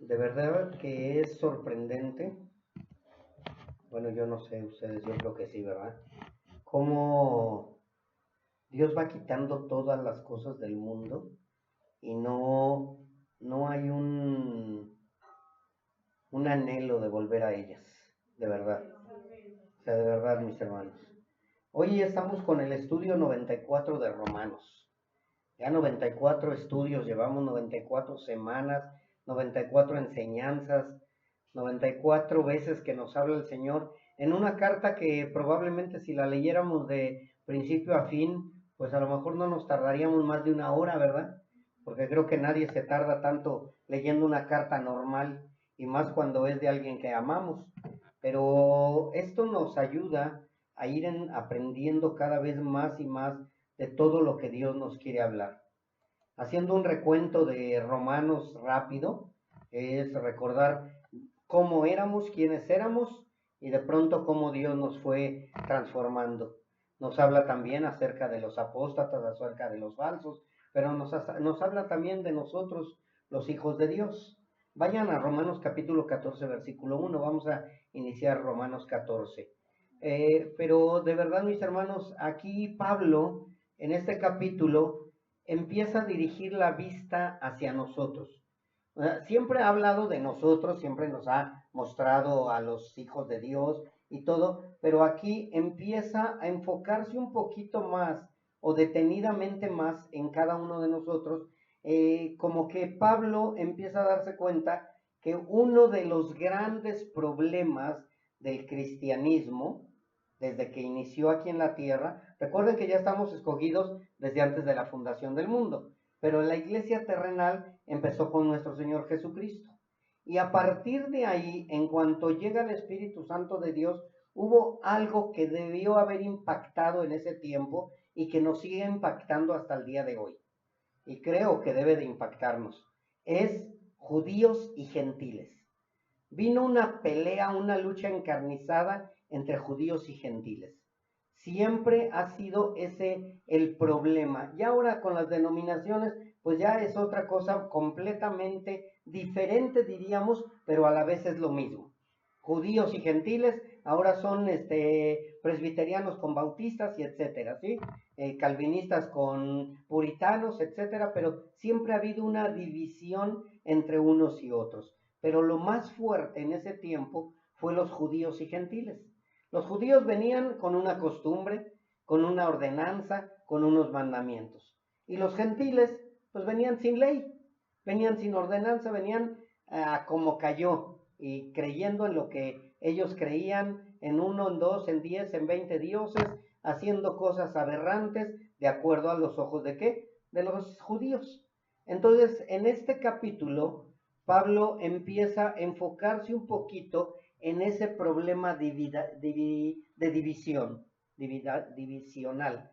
De verdad que es sorprendente. Bueno, yo no sé, ustedes, yo creo que sí, ¿verdad? Cómo Dios va quitando todas las cosas del mundo y no hay un anhelo de volver a ellas, de verdad. O sea, de verdad, mis hermanos. Hoy estamos con el estudio 94 de Romanos. Ya 94 estudios, llevamos 94 semanas, 94 enseñanzas, 94 veces que nos habla el Señor en una carta que probablemente si la leyéramos de principio a fin, pues a lo mejor no nos tardaríamos más de una hora, ¿verdad? Porque creo que nadie se tarda tanto leyendo una carta normal y más cuando es de alguien que amamos. Pero esto nos ayuda a ir aprendiendo cada vez más y más de todo lo que Dios nos quiere hablar. Haciendo un recuento de Romanos rápido, es recordar cómo éramos, quiénes éramos y de pronto cómo Dios nos fue transformando. Nos habla también acerca de los apóstatas, acerca de los falsos, pero nos habla también de nosotros, los hijos de Dios. Vayan a Romanos capítulo 14, versículo 1. Vamos a iniciar Romanos 14. Pero de verdad, mis hermanos, aquí Pablo, en este capítulo, empieza a dirigir la vista hacia nosotros. Siempre ha hablado de nosotros, siempre nos ha mostrado a los hijos de Dios y todo, pero aquí empieza a enfocarse un poquito más o detenidamente más en cada uno de nosotros, como que Pablo empieza a darse cuenta que uno de los grandes problemas del cristianismo, desde que inició aquí en la tierra, recuerden que ya estamos escogidos desde antes de la fundación del mundo, pero la iglesia terrenal empezó con nuestro Señor Jesucristo. Y a partir de ahí, en cuanto llega el Espíritu Santo de Dios, hubo algo que debió haber impactado en ese tiempo y que nos sigue impactando hasta el día de hoy. Y creo que debe de impactarnos. Es judíos y gentiles. Vino una pelea, una lucha encarnizada entre judíos y gentiles. Siempre ha sido ese el problema. Y ahora con las denominaciones, pues ya es otra cosa completamente diferente, diríamos, pero a la vez es lo mismo. Judíos y gentiles ahora son presbiterianos con bautistas y etcétera, ¿sí? Calvinistas con puritanos, etcétera, pero siempre ha habido una división entre unos y otros. Pero lo más fuerte en ese tiempo fue los judíos y gentiles. Los judíos venían con una costumbre, con una ordenanza, con unos mandamientos. Y los gentiles, pues venían sin ley, venían sin ordenanza, venían como cayó y creyendo en lo que ellos creían, en 1, en 2, en 10, en 20 dioses, haciendo cosas aberrantes de acuerdo a los ojos de ¿qué? De los judíos. Entonces, en este capítulo, Pablo empieza a enfocarse un poquito en ese problema de división, divisional,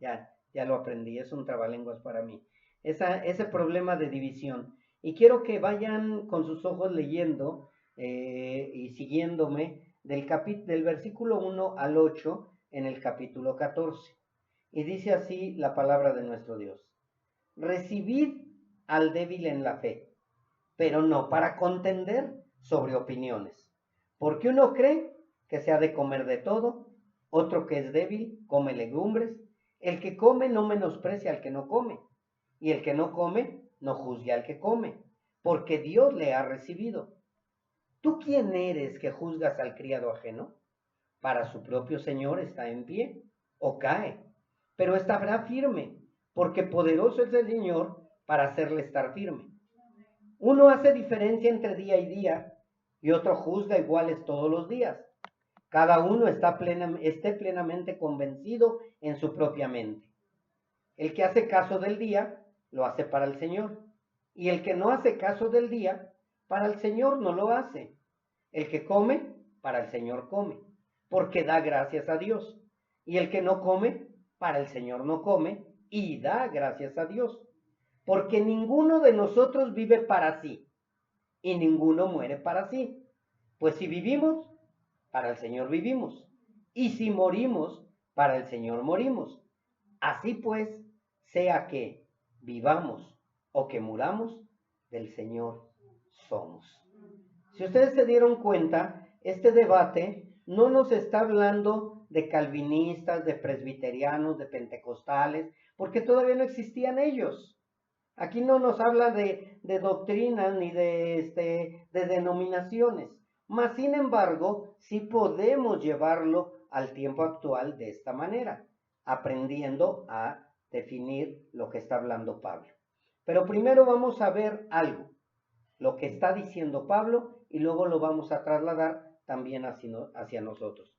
ya lo aprendí, es un trabalenguas para mí, ese problema de división. Y quiero que vayan con sus ojos leyendo y siguiéndome del versículo 1 al 8 en el capítulo 14. Y dice así la palabra de nuestro Dios. Recibid al débil en la fe, pero no para contender sobre opiniones. Porque uno cree que se ha de comer de todo, otro que es débil come legumbres, el que come no menosprecia al que no come, y el que no come no juzgue al que come, porque Dios le ha recibido. ¿Tú quién eres que juzgas al criado ajeno? Para su propio Señor está en pie o cae, pero estará firme, porque poderoso es el Señor para hacerle estar firme. Uno hace diferencia entre día y día y otro juzga iguales todos los días. Cada uno esté plenamente convencido en su propia mente. El que hace caso del día, lo hace para el Señor. Y el que no hace caso del día, para el Señor no lo hace. El que come, para el Señor come, porque da gracias a Dios. Y el que no come, para el Señor no come y da gracias a Dios. Porque ninguno de nosotros vive para sí y ninguno muere para sí. Pues si vivimos, para el Señor vivimos. Y si morimos, para el Señor morimos. Así pues, sea que vivamos o que muramos, del Señor somos. Si ustedes se dieron cuenta, este debate no nos está hablando de calvinistas, de presbiterianos, de pentecostales, porque todavía no existían ellos. Aquí no nos habla de doctrinas ni de denominaciones. Mas, sin embargo, sí podemos llevarlo al tiempo actual de esta manera, aprendiendo a definir lo que está hablando Pablo. Pero primero vamos a ver algo, lo que está diciendo Pablo, y luego lo vamos a trasladar también hacia nosotros.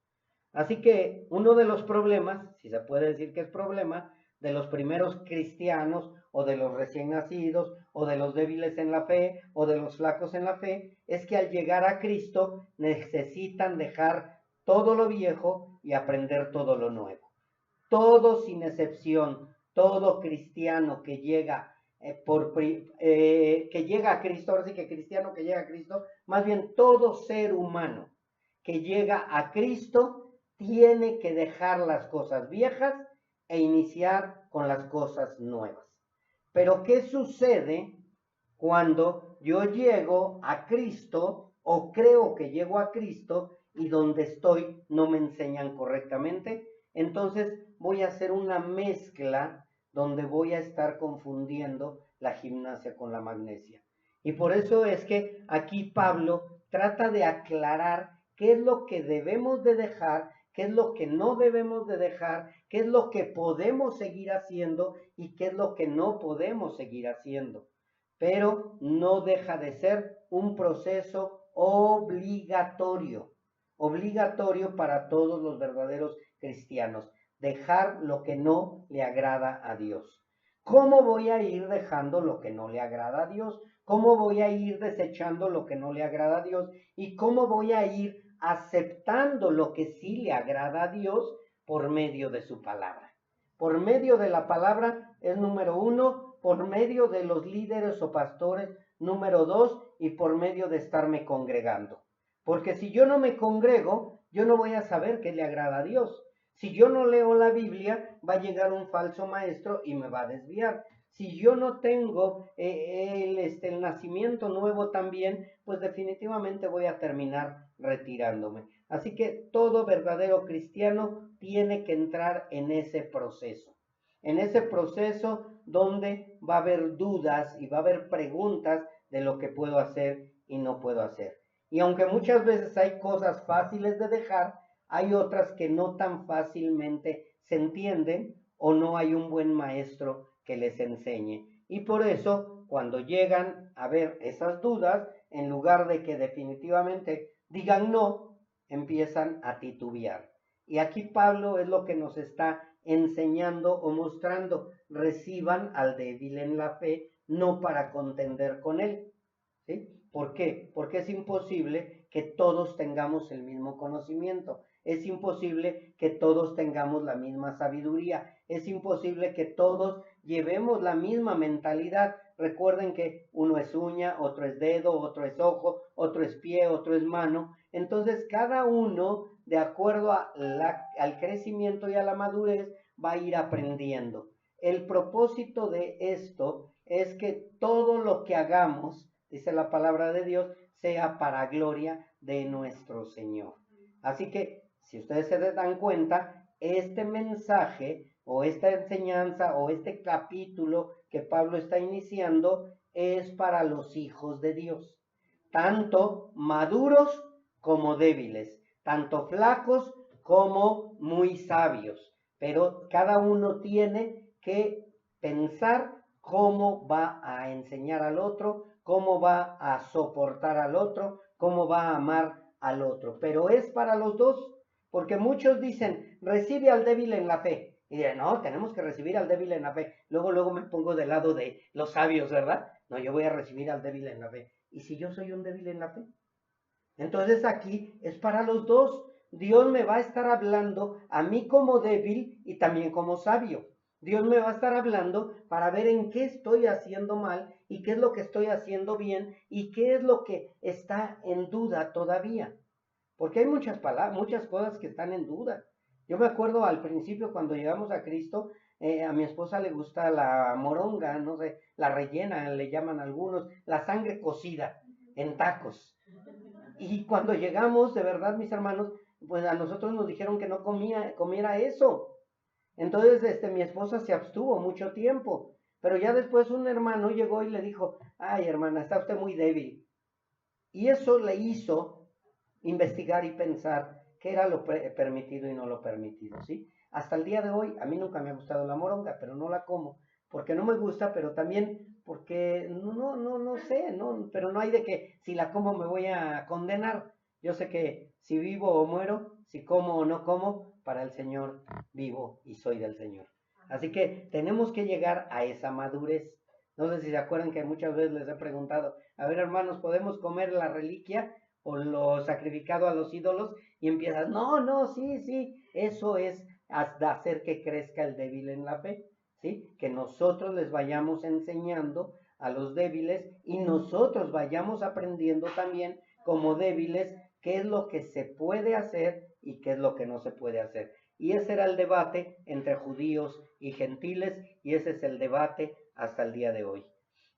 Así que uno de los problemas, si se puede decir que es problema, de los primeros cristianos o de los recién nacidos o de los débiles en la fe o de los flacos en la fe, es que al llegar a Cristo necesitan dejar todo lo viejo y aprender todo lo nuevo. Todo sin excepción, todo cristiano que llega que llega a Cristo, ahora sí que cristiano que llega a Cristo, más bien todo ser humano que llega a Cristo tiene que dejar las cosas viejas e iniciar con las cosas nuevas. Pero ¿qué sucede cuando yo llego a Cristo o creo que llego a Cristo y donde estoy no me enseñan correctamente? Entonces voy a hacer una mezcla donde voy a estar confundiendo la gimnasia con la magnesia. Y por eso es que aquí Pablo trata de aclarar qué es lo que debemos de dejar, qué es lo que no debemos de dejar, qué es lo que podemos seguir haciendo y qué es lo que no podemos seguir haciendo. Pero no deja de ser un proceso obligatorio para todos los verdaderos cristianos, dejar lo que no le agrada a Dios. ¿Cómo voy a ir dejando lo que no le agrada a Dios? ¿Cómo voy a ir desechando lo que no le agrada a Dios? ¿Y cómo voy a ir aceptando lo que sí le agrada a Dios por medio de su palabra? Por medio de la palabra es número uno, por medio de los líderes o pastores, número dos, y por medio de estarme congregando. Porque si yo no me congrego, yo no voy a saber qué le agrada a Dios. Si yo no leo la Biblia, va a llegar un falso maestro y me va a desviar. Si yo no tengo el nacimiento nuevo también, pues definitivamente voy a terminar retirándome. Así que todo verdadero cristiano tiene que entrar en ese proceso donde va a haber dudas y va a haber preguntas de lo que puedo hacer y no puedo hacer. Y aunque muchas veces hay cosas fáciles de dejar, hay otras que no tan fácilmente se entienden o no hay un buen maestro que les enseñe. Y por eso, cuando llegan a ver esas dudas, en lugar de que definitivamente digan no, empiezan a titubear. Y aquí Pablo es lo que nos está enseñando o mostrando: reciban al débil en la fe, no para contender con él. ¿Sí? ¿Por qué? Porque es imposible que todos tengamos el mismo conocimiento, es imposible que todos tengamos la misma sabiduría, es imposible que todos llevemos la misma mentalidad. Recuerden que uno es uña, otro es dedo, otro es ojo, otro es pie, otro es mano. Entonces cada uno, de acuerdo al crecimiento y a la madurez, va a ir aprendiendo. El propósito de esto es que todo lo que hagamos, dice la palabra de Dios, sea para gloria de nuestro Señor. Así que, si ustedes se dan cuenta, este mensaje o esta enseñanza o este capítulo que Pablo está iniciando es para los hijos de Dios, tanto maduros como débiles, tanto flacos como muy sabios, pero cada uno tiene que pensar cómo va a enseñar al otro, cómo va a soportar al otro, cómo va a amar al otro. Pero es para los dos, porque muchos dicen, recibe al débil en la fe. Y dicen, no, tenemos que recibir al débil en la fe. Luego me pongo del lado de los sabios, ¿verdad? No, yo voy a recibir al débil en la fe. ¿Y si yo soy un débil en la fe? Entonces aquí es para los dos. Dios me va a estar hablando a mí como débil y también como sabio. Dios me va a estar hablando para ver en qué estoy haciendo mal y qué es lo que estoy haciendo bien y qué es lo que está en duda todavía. Porque hay muchas cosas que están en duda. Yo me acuerdo al principio cuando llegamos a Cristo, a mi esposa le gusta la moronga, no sé, la rellena, le llaman algunos, la sangre cocida. en tacos. Y cuando llegamos, de verdad, mis hermanos, pues a nosotros nos dijeron que no comiera eso. Entonces, mi esposa se abstuvo mucho tiempo. Pero ya después un hermano llegó y le dijo, ay, hermana, está usted muy débil. Y eso le hizo investigar y pensar qué era lo permitido y no lo permitido, ¿sí? Hasta el día de hoy, a mí nunca me ha gustado la moronga, pero no la como, porque no me gusta, pero también porque no sé, no, pero no hay de que si la como me voy a condenar. Yo sé que si vivo o muero, si como o no como, para el Señor vivo y soy del Señor. Así que tenemos que llegar a esa madurez. No sé si se acuerdan que muchas veces les he preguntado, a ver hermanos, ¿podemos comer la reliquia o lo sacrificado a los ídolos? Y empiezas, no, sí, eso es hasta hacer que crezca el débil en la fe, ¿sí? Que nosotros les vayamos enseñando a los débiles y nosotros vayamos aprendiendo también como débiles qué es lo que se puede hacer y qué es lo que no se puede hacer. Y ese era el debate entre judíos y gentiles, y ese es el debate hasta el día de hoy.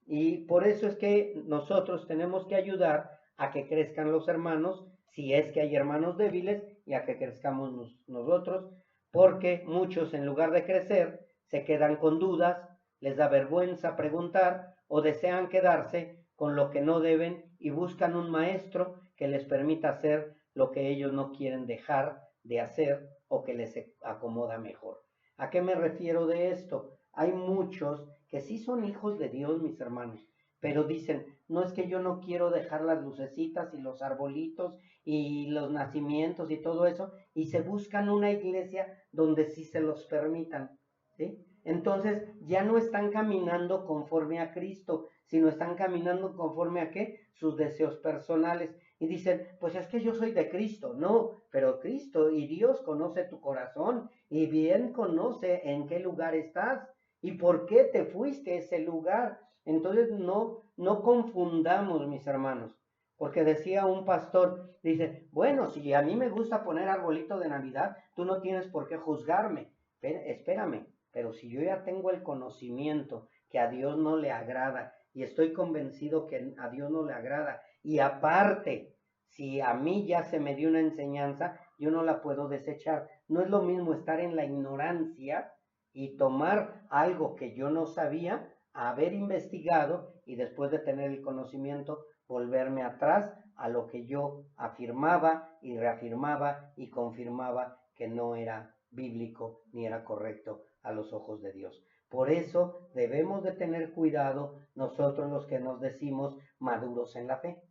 Y por eso es que nosotros tenemos que ayudar a que crezcan los hermanos, si es que hay hermanos débiles, y a que crezcamos nosotros, porque muchos en lugar de crecer se quedan con dudas, les da vergüenza preguntar o desean quedarse con lo que no deben y buscan un maestro que les permita hacer lo que ellos no quieren dejar de hacer o que les acomoda mejor. ¿A qué me refiero de esto? Hay muchos que sí son hijos de Dios, mis hermanos, pero dicen, no es que yo no quiero dejar las lucecitas y los arbolitos y los nacimientos y todo eso, y se buscan una iglesia donde sí se los permitan, ¿sí? Entonces ya no están caminando conforme a Cristo, sino están caminando conforme a ¿qué? Sus deseos personales. Y dicen, pues es que yo soy de Cristo. No, pero Cristo y Dios conoce tu corazón y bien conoce en qué lugar estás y por qué te fuiste a ese lugar. Entonces no confundamos, mis hermanos, porque decía un pastor, dice, bueno, si a mí me gusta poner arbolito de Navidad, tú no tienes por qué juzgarme. Espérame, pero si yo ya tengo el conocimiento que a Dios no le agrada y estoy convencido que a Dios no le agrada, y aparte, si a mí ya se me dio una enseñanza, yo no la puedo desechar. No es lo mismo estar en la ignorancia y tomar algo que yo no sabía, haber investigado y después de tener el conocimiento, volverme atrás a lo que yo afirmaba y reafirmaba y confirmaba que no era bíblico ni era correcto a los ojos de Dios. Por eso debemos de tener cuidado nosotros los que nos decimos maduros en la fe,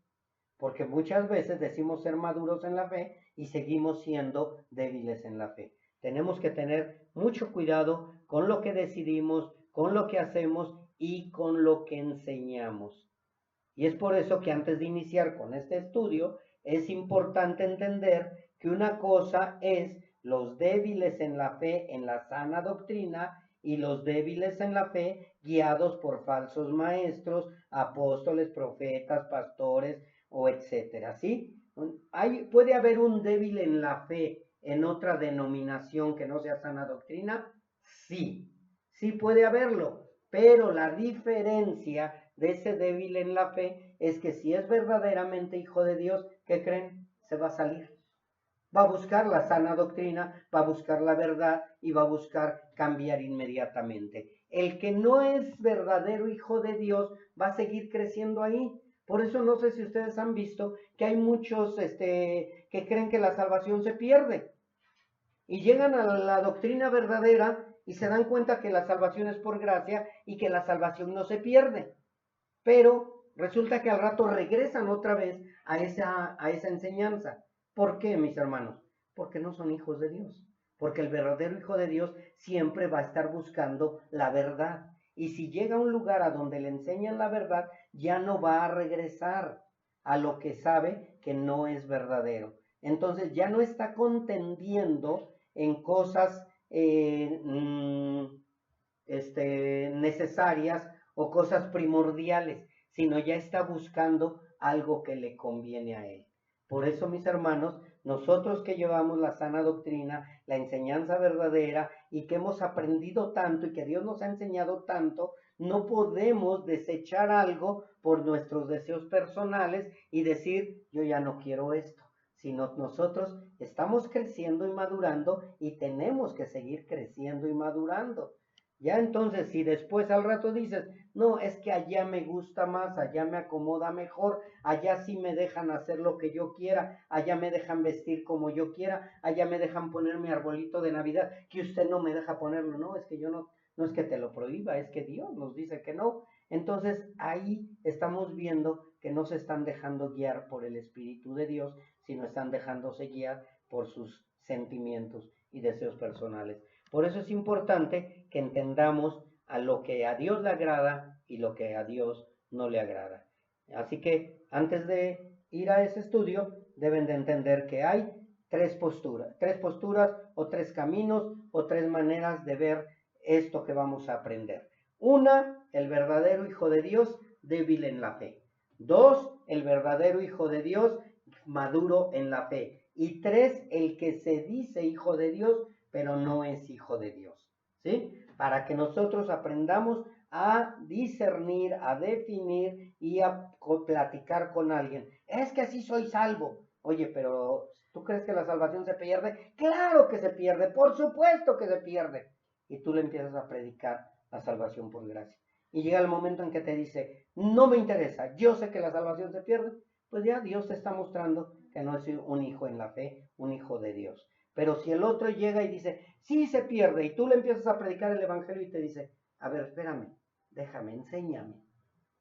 porque muchas veces decimos ser maduros en la fe y seguimos siendo débiles en la fe. Tenemos que tener mucho cuidado con lo que decidimos, con lo que hacemos y con lo que enseñamos. Y es por eso que antes de iniciar con este estudio, es importante entender que una cosa es los débiles en la fe, en la sana doctrina, y los débiles en la fe guiados por falsos maestros, apóstoles, profetas, pastores o etcétera, ¿sí? ¿Puede haber un débil en la fe en otra denominación que no sea sana doctrina? Sí, sí puede haberlo, pero la diferencia de ese débil en la fe es que si es verdaderamente hijo de Dios, ¿qué creen? Se va a salir. Va a buscar la sana doctrina, va a buscar la verdad y va a buscar cambiar inmediatamente. El que no es verdadero hijo de Dios va a seguir creciendo ahí. Por eso no sé si ustedes han visto que hay muchos que creen que la salvación se pierde y llegan a la doctrina verdadera y se dan cuenta que la salvación es por gracia y que la salvación no se pierde. Pero resulta que al rato regresan otra vez a esa enseñanza. ¿Por qué, mis hermanos? Porque no son hijos de Dios. Porque el verdadero hijo de Dios siempre va a estar buscando la verdad. Y si llega a un lugar a donde le enseñan la verdad, ya no va a regresar a lo que sabe que no es verdadero. Entonces ya no está contendiendo en cosas necesarias o cosas primordiales, sino ya está buscando algo que le conviene a él. Por eso, mis hermanos, nosotros que llevamos la sana doctrina, la enseñanza verdadera y que hemos aprendido tanto y que Dios nos ha enseñado tanto, No podemos desechar algo por nuestros deseos personales y decir, yo ya no quiero esto, sino nosotros estamos creciendo y madurando y tenemos que seguir creciendo y madurando. Ya entonces, si después al rato dices, no, es que allá me gusta más, allá me acomoda mejor, allá sí me dejan hacer lo que yo quiera, allá me dejan vestir como yo quiera, allá me dejan poner mi arbolito de Navidad, que usted no me deja ponerlo, no, es que yo no, no es que te lo prohíba, es que Dios nos dice que no. Entonces ahí estamos viendo que no se están dejando guiar por el Espíritu de Dios, sino están dejándose guiar por sus sentimientos y deseos personales. Por eso es importante que entendamos a lo que a Dios le agrada y lo que a Dios no le agrada. Así que antes de ir a ese estudio, deben de entender que hay tres posturas o tres caminos o tres maneras de ver esto que vamos a aprender. Una, el verdadero Hijo de Dios débil en la fe. Dos, el verdadero Hijo de Dios maduro en la fe. Y tres, el que se dice Hijo de Dios, pero no es hijo de Dios, ¿sí? Para que nosotros aprendamos a discernir, a definir y a platicar con alguien. Es que así soy salvo. Oye, pero ¿tú crees que la salvación se pierde? Claro que se pierde, por supuesto que se pierde. Y tú le empiezas a predicar la salvación por gracia. Y llega el momento en que te dice, no me interesa, yo sé que la salvación se pierde. Pues ya Dios te está mostrando que no es un hijo en la fe, un hijo de Dios. Pero si el otro llega y dice, sí se pierde, y tú le empiezas a predicar el evangelio y te dice, a ver, espérame, déjame, enséñame,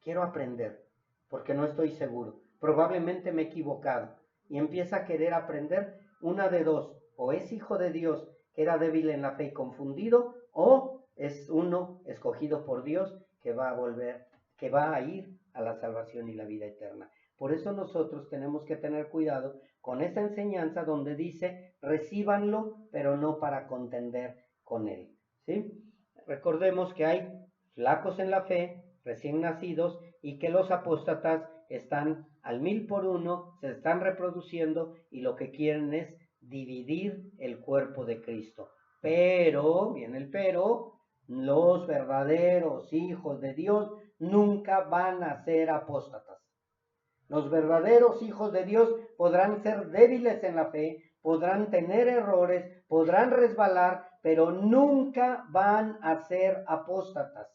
quiero aprender, porque no estoy seguro, probablemente me he equivocado, y empieza a querer aprender, una de dos, o es hijo de Dios que era débil en la fe y confundido, o es uno escogido por Dios que va a volver, que va a ir a la salvación y la vida eterna. Por eso nosotros tenemos que tener cuidado con esta enseñanza donde dice, recíbanlo, pero no para contender con él, ¿sí? Recordemos que hay flacos en la fe, recién nacidos, y que los apóstatas están al 1000 por 1, se están reproduciendo y lo que quieren es dividir el cuerpo de Cristo. Pero, viene el pero, los verdaderos hijos de Dios nunca van a ser apóstatas. Los verdaderos hijos de Dios podrán ser débiles en la fe, podrán tener errores, podrán resbalar, pero nunca van a ser apóstatas.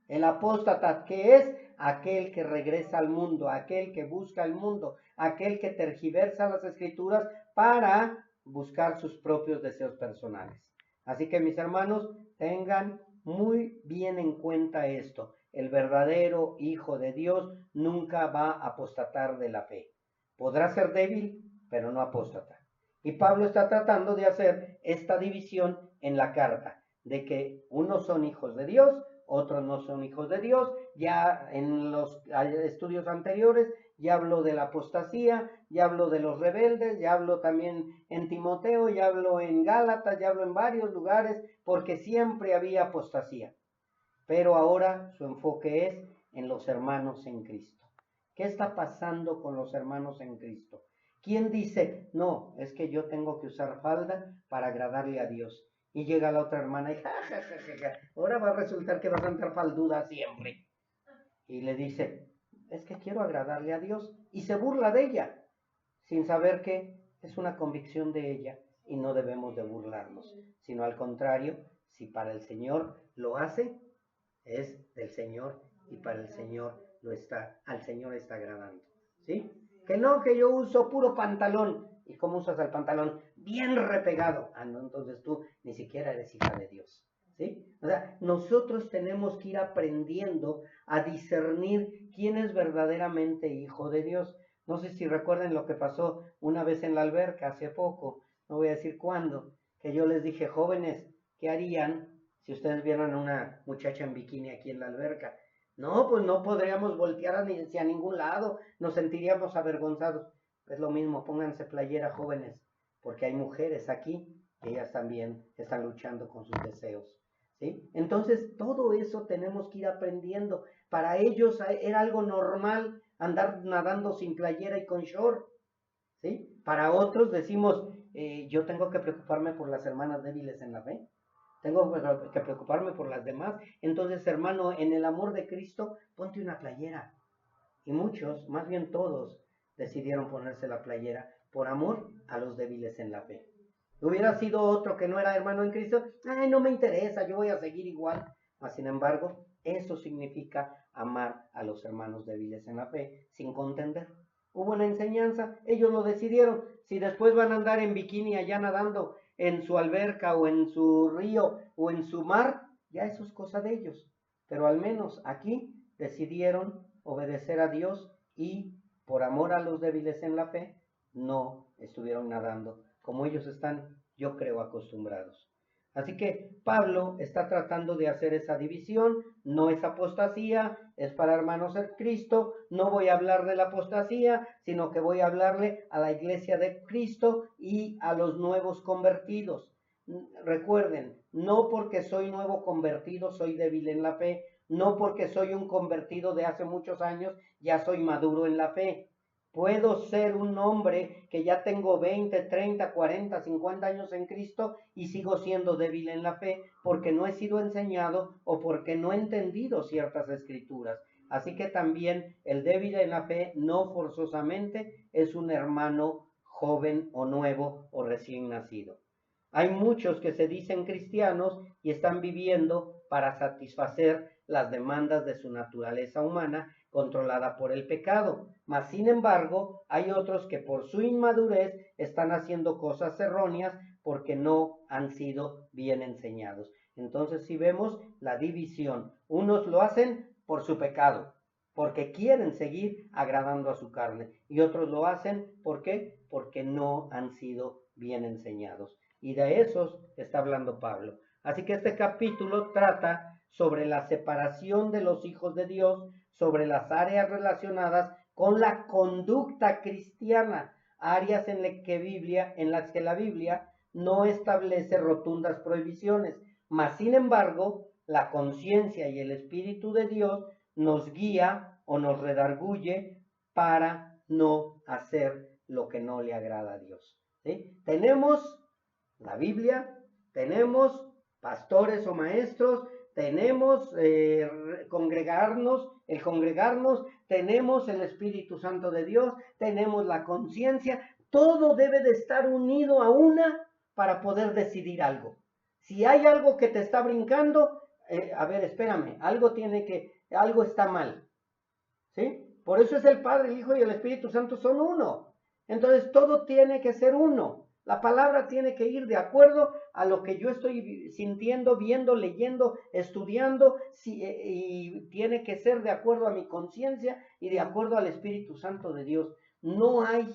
El apóstata, ¿qué es? Aquel que regresa al mundo, aquel que busca el mundo, aquel que tergiversa las escrituras para buscar sus propios deseos personales. Así que mis hermanos, tengan muy bien en cuenta esto. El verdadero Hijo de Dios nunca va a apostatar de la fe. Podrá ser débil, pero no apóstata. Y Pablo está tratando de hacer esta división en la carta, de que unos son hijos de Dios, otros no son hijos de Dios. Ya en los estudios anteriores ya habló de la apostasía, ya habló de los rebeldes, ya habló también en Timoteo, ya habló en Gálatas, ya habló en varios lugares, porque siempre había apostasía. Pero ahora su enfoque es en los hermanos en Cristo. ¿Qué está pasando con los hermanos en Cristo? ¿Quién dice, no, es que yo tengo que usar falda para agradarle a Dios? Y llega la otra hermana y ahora va a resultar que vas a andar falduda siempre. Y le dice, es que quiero agradarle a Dios. Y se burla de ella, sin saber que es una convicción de ella y no debemos de burlarnos, sino al contrario, si para el Señor lo hace, es del Señor y para el Señor al Señor está agradando, ¿sí? Que no, que yo uso puro pantalón. ¿Y cómo usas el pantalón? Bien repegado. Ah, no, entonces tú ni siquiera eres hija de Dios, ¿sí? O sea, nosotros tenemos que ir aprendiendo a discernir quién es verdaderamente hijo de Dios. No sé si recuerden lo que pasó una vez en la alberca hace poco, no voy a decir cuándo, que yo les dije, jóvenes, ¿qué harían si ustedes vieran a una muchacha en bikini aquí en la alberca? No, pues no podríamos voltear hacia ningún lado, nos sentiríamos avergonzados. Es lo mismo, pónganse playera, jóvenes, porque hay mujeres aquí que ellas también están luchando con sus deseos, ¿sí? Entonces, todo eso tenemos que ir aprendiendo. Para ellos era algo normal andar nadando sin playera y con short, ¿sí? Para otros decimos, yo tengo que preocuparme por las hermanas débiles en la fe. tengo que preocuparme por las demás. Entonces, hermano, en el amor de Cristo, ponte una playera. Y muchos, más bien todos, decidieron ponerse la playera por amor a los débiles en la fe. Hubiera sido otro que no era hermano en Cristo, ay, no me interesa, yo voy a seguir igual. Mas, sin embargo, eso significa amar a los hermanos débiles en la fe sin contender. Hubo una enseñanza, ellos lo decidieron. Si después van a andar en bikini allá nadando en su alberca o en su río o en su mar, ya eso es cosa de ellos. Pero al menos aquí decidieron obedecer a Dios y por amor a los débiles en la fe no estuvieron nadando como ellos están, yo creo, acostumbrados. Así que Pablo está tratando de hacer esa división, no es apostasía, es para hermanos en Cristo, no voy a hablar de la apostasía, sino que voy a hablarle a la iglesia de Cristo y a los nuevos convertidos. Recuerden, no porque soy nuevo convertido soy débil en la fe, no porque soy un convertido de hace muchos años ya soy maduro en la fe. Puedo ser un hombre que ya tengo 20, 30, 40, 50 años en Cristo y sigo siendo débil en la fe porque no he sido enseñado o porque no he entendido ciertas escrituras. Así que también el débil en la fe no forzosamente es un hermano joven o nuevo o recién nacido. Hay muchos que se dicen cristianos y están viviendo para satisfacer las demandas de su naturaleza humana controlada por el pecado. Mas, sin embargo, hay otros que por su inmadurez están haciendo cosas erróneas porque no han sido bien enseñados. Entonces, si vemos la división, unos lo hacen por su pecado, porque quieren seguir agradando a su carne, y otros lo hacen, ¿por qué? Porque no han sido bien enseñados. Y de esos está hablando Pablo. Así que este capítulo trata sobre la separación de los hijos de Dios, sobre las áreas relacionadas con la conducta cristiana, áreas en las que la Biblia no establece rotundas prohibiciones, mas sin embargo, la conciencia y el Espíritu de Dios nos guía o nos redarguye para no hacer lo que no le agrada a Dios. ¿Sí? Tenemos la Biblia, tenemos pastores o maestros, tenemos el congregarnos, tenemos el Espíritu Santo de Dios, tenemos la conciencia, todo debe de estar unido a una para poder decidir algo. Si hay algo que te está brincando, a ver, espérame, algo está mal, ¿sí? Por eso es el Padre, el Hijo y el Espíritu Santo son uno. Entonces todo tiene que ser uno. La palabra tiene que ir de acuerdo a lo que yo estoy sintiendo, viendo, leyendo, estudiando, y tiene que ser de acuerdo a mi conciencia y de acuerdo al Espíritu Santo de Dios. No hay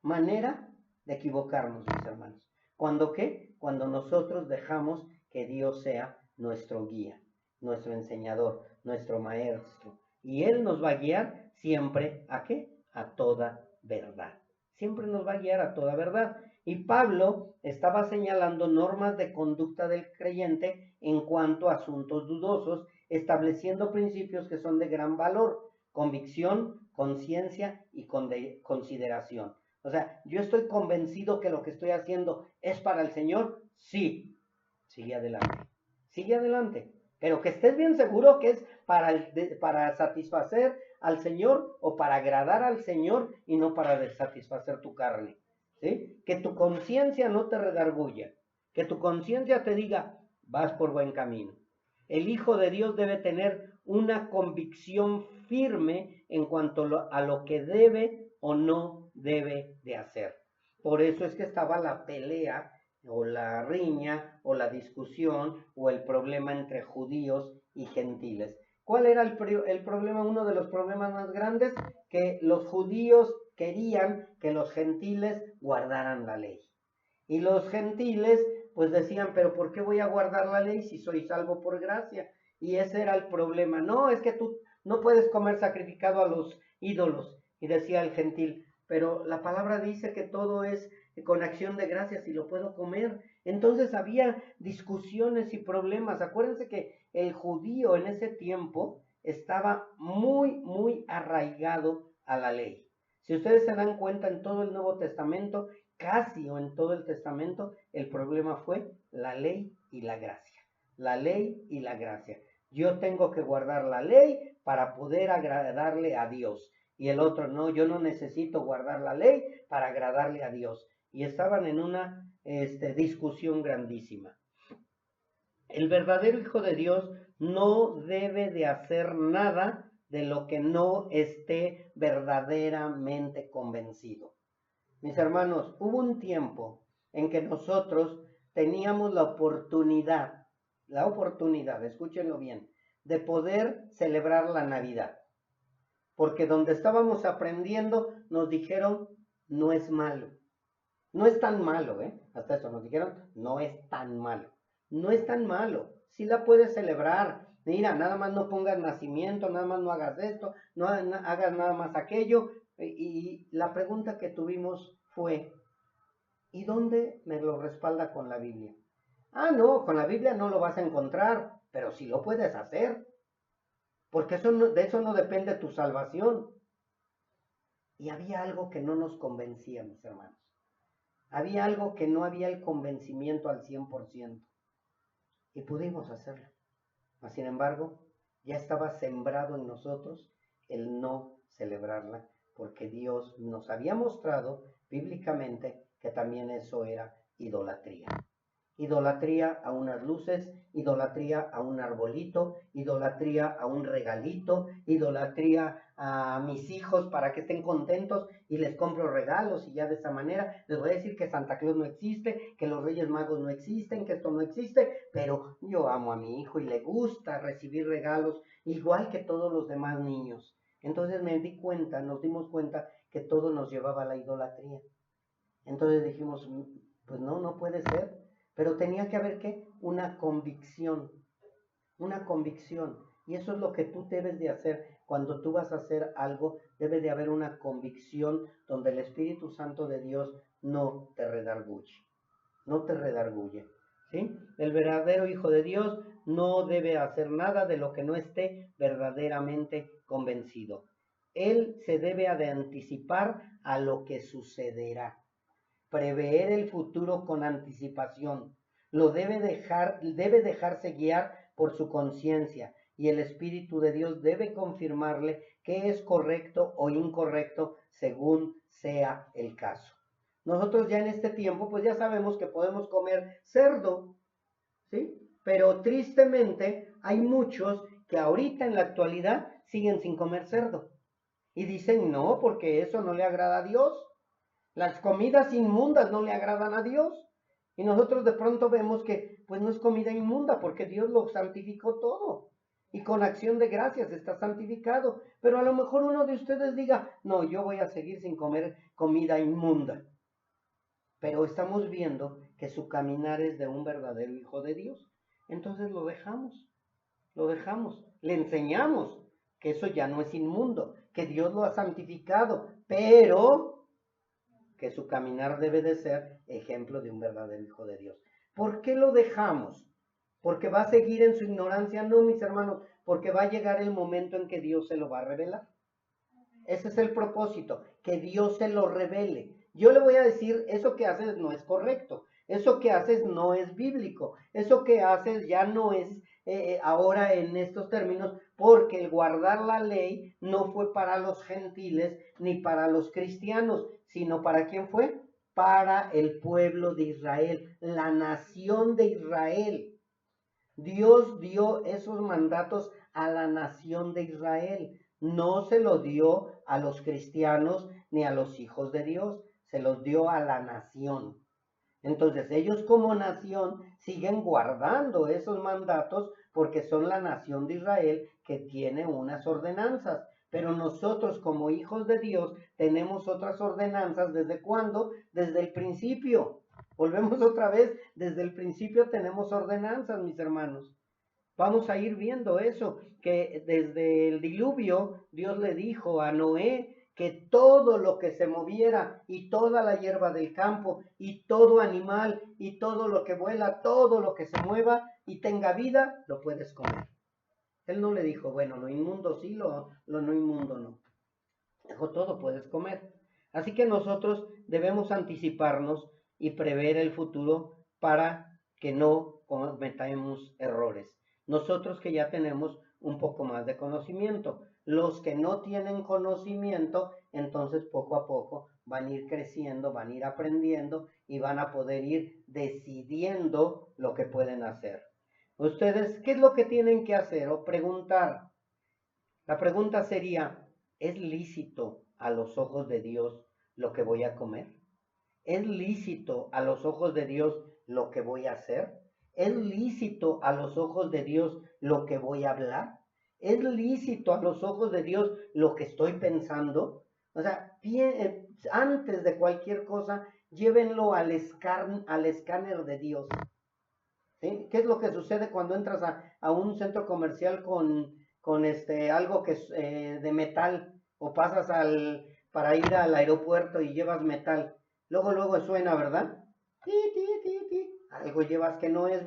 manera de equivocarnos, mis hermanos. ¿Cuándo qué? Cuando nosotros dejamos que Dios sea nuestro guía, nuestro enseñador, nuestro maestro. Y Él nos va a guiar siempre ¿a qué? A toda verdad. Siempre nos va a guiar a toda verdad. Y Pablo estaba señalando normas de conducta del creyente en cuanto a asuntos dudosos, estableciendo principios que son de gran valor: convicción, conciencia y consideración. O sea, yo estoy convencido que lo que estoy haciendo es para el Señor. Sí, sigue adelante. Sigue adelante. Pero que estés bien seguro que es para satisfacer al Señor o para agradar al Señor y no para satisfacer tu carne. ¿Sí? Que tu conciencia no te redarguya. Que tu conciencia te diga, vas por buen camino. El Hijo de Dios debe tener una convicción firme en cuanto a lo que debe o no debe de hacer. Por eso es que estaba la pelea o la riña o la discusión o el problema entre judíos y gentiles. ¿Cuál era el problema? Uno de los problemas más grandes, que los judíos querían que los gentiles guardaran la ley. Y los gentiles pues decían, pero ¿por qué voy a guardar la ley si soy salvo por gracia? Y ese era el problema. No, es que tú no puedes comer sacrificado a los ídolos. Y decía el gentil, pero la palabra dice que todo es con acción de gracias y lo puedo comer. Entonces había discusiones y problemas. Acuérdense que el judío en ese tiempo estaba muy, muy arraigado a la ley. Si ustedes se dan cuenta, en todo el Nuevo Testamento, casi o en todo el Testamento, el problema fue la ley y la gracia. La ley y la gracia. Yo tengo que guardar la ley para poder agradarle a Dios. Y el otro, no, yo no necesito guardar la ley para agradarle a Dios. Y estaban en una discusión grandísima. El verdadero Hijo de Dios no debe de hacer nada de lo que no esté verdaderamente convencido. Mis hermanos, hubo un tiempo en que nosotros teníamos la oportunidad, escúchenlo bien, de poder celebrar la Navidad. Porque donde estábamos aprendiendo nos dijeron, no es malo. No es tan malo, hasta eso nos dijeron, no es tan malo. No es tan malo, sí la puedes celebrar. Mira, nada más no pongas nacimiento, nada más no hagas esto, no hagas nada más aquello. Y la pregunta que tuvimos fue, ¿y dónde me lo respalda con la Biblia? Ah, no, con la Biblia no lo vas a encontrar, pero sí lo puedes hacer, porque de eso no depende tu salvación. Y había algo que no nos convencía, mis hermanos. Había algo que no había el convencimiento al 100%. Y pudimos hacerlo. Mas, sin embargo, ya estaba sembrado en nosotros el no celebrarla, porque Dios nos había mostrado bíblicamente que también eso era idolatría. Idolatría a unas luces, idolatría a un arbolito, idolatría a un regalito, idolatría a mis hijos para que estén contentos y les compro regalos y ya de esa manera les voy a decir que Santa Claus no existe, que los Reyes Magos no existen, que esto no existe, pero yo amo a mi hijo y le gusta recibir regalos igual que todos los demás niños. Entonces nos dimos cuenta que todo nos llevaba a la idolatría. Entonces dijimos, pues no puede ser. Pero tenía que haber, ¿qué? Una convicción. Y eso es lo que tú debes de hacer. Cuando tú vas a hacer algo, debe de haber una convicción donde el Espíritu Santo de Dios no te redarguye. ¿Sí? El verdadero Hijo de Dios no debe hacer nada de lo que no esté verdaderamente convencido. Él se debe de anticipar a lo que sucederá. Prever el futuro con anticipación. Debe dejarse guiar por su conciencia y el Espíritu de Dios debe confirmarle qué es correcto o incorrecto según sea el caso. Nosotros ya en este tiempo pues ya sabemos que podemos comer cerdo, ¿sí? Pero tristemente hay muchos que ahorita en la actualidad siguen sin comer cerdo y dicen no, porque eso no le agrada a Dios. Las comidas inmundas no le agradan a Dios. Y nosotros de pronto vemos que pues no es comida inmunda porque Dios lo santificó todo. Y con acción de gracias está santificado. Pero a lo mejor uno de ustedes diga, no, yo voy a seguir sin comer comida inmunda. Pero estamos viendo que su caminar es de un verdadero Hijo de Dios. Entonces lo dejamos. Le enseñamos que eso ya no es inmundo, que Dios lo ha santificado, pero que su caminar debe de ser ejemplo de un verdadero Hijo de Dios. ¿Por qué lo dejamos? ¿Porque va a seguir en su ignorancia? No, mis hermanos, porque va a llegar el momento en que Dios se lo va a revelar. Ese es el propósito, que Dios se lo revele. Yo le voy a decir, eso que haces no es correcto, eso que haces no es bíblico, eso que haces ya no es ahora en estos términos, porque el guardar la ley no fue para los gentiles ni para los cristianos, sino para quién fue, para el pueblo de Israel, la nación de Israel. Dios dio esos mandatos a la nación de Israel. No se los dio a los cristianos ni a los hijos de Dios, se los dio a la nación. Entonces ellos como nación siguen guardando esos mandatos porque son la nación de Israel que tiene unas ordenanzas. Pero nosotros como hijos de Dios tenemos otras ordenanzas. ¿Desde cuándo? Desde el principio. Volvemos otra vez, desde el principio tenemos ordenanzas, mis hermanos. Vamos a ir viendo eso, que desde el diluvio Dios le dijo a Noé que todo lo que se moviera y toda la hierba del campo y todo animal y todo lo que vuela, todo lo que se mueva y tenga vida, lo puedes comer. Él no le dijo, bueno, lo inmundo sí, lo no inmundo no. Dijo, todo puedes comer. Así que nosotros debemos anticiparnos y prever el futuro para que no cometamos errores. Nosotros que ya tenemos un poco más de conocimiento. Los que no tienen conocimiento, entonces poco a poco van a ir creciendo, van a ir aprendiendo y van a poder ir decidiendo lo que pueden hacer. Ustedes, ¿qué es lo que tienen que hacer o preguntar? La pregunta sería, ¿es lícito a los ojos de Dios lo que voy a comer? ¿Es lícito a los ojos de Dios lo que voy a hacer? ¿Es lícito a los ojos de Dios lo que voy a hablar? ¿Es lícito a los ojos de Dios lo que estoy pensando? O sea, antes de cualquier cosa, llévenlo al escáner de Dios. ¿Sí? ¿Qué es lo que sucede cuando entras a un centro comercial con algo que es de metal o pasas para ir al aeropuerto y llevas metal? Luego suena, ¿verdad? Ti, ti, ti, ti. Algo llevas que no es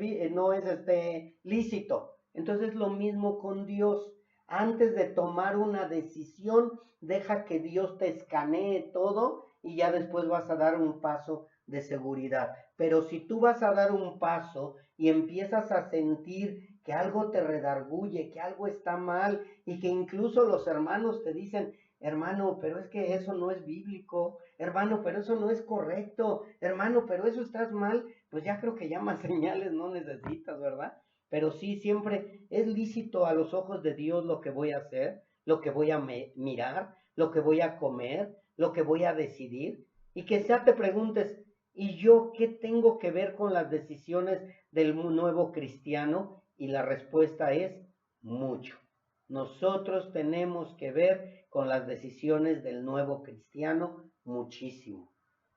lícito. Entonces lo mismo con Dios. Antes de tomar una decisión, deja que Dios te escanee todo y ya después vas a dar un paso de seguridad. Pero si tú vas a dar un paso y empiezas a sentir que algo te redarguye, que algo está mal y que incluso los hermanos te dicen, hermano, pero es que eso no es bíblico, hermano, pero eso no es correcto, hermano, pero eso estás mal, pues ya creo que ya más señales no necesitas, ¿verdad? Pero sí, siempre es lícito a los ojos de Dios lo que voy a hacer, lo que voy a mirar, lo que voy a comer, lo que voy a decidir, y que ya te preguntes, ¿y yo qué tengo que ver con las decisiones del nuevo cristiano? Y la respuesta es mucho. Nosotros tenemos que ver con las decisiones del nuevo cristiano muchísimo.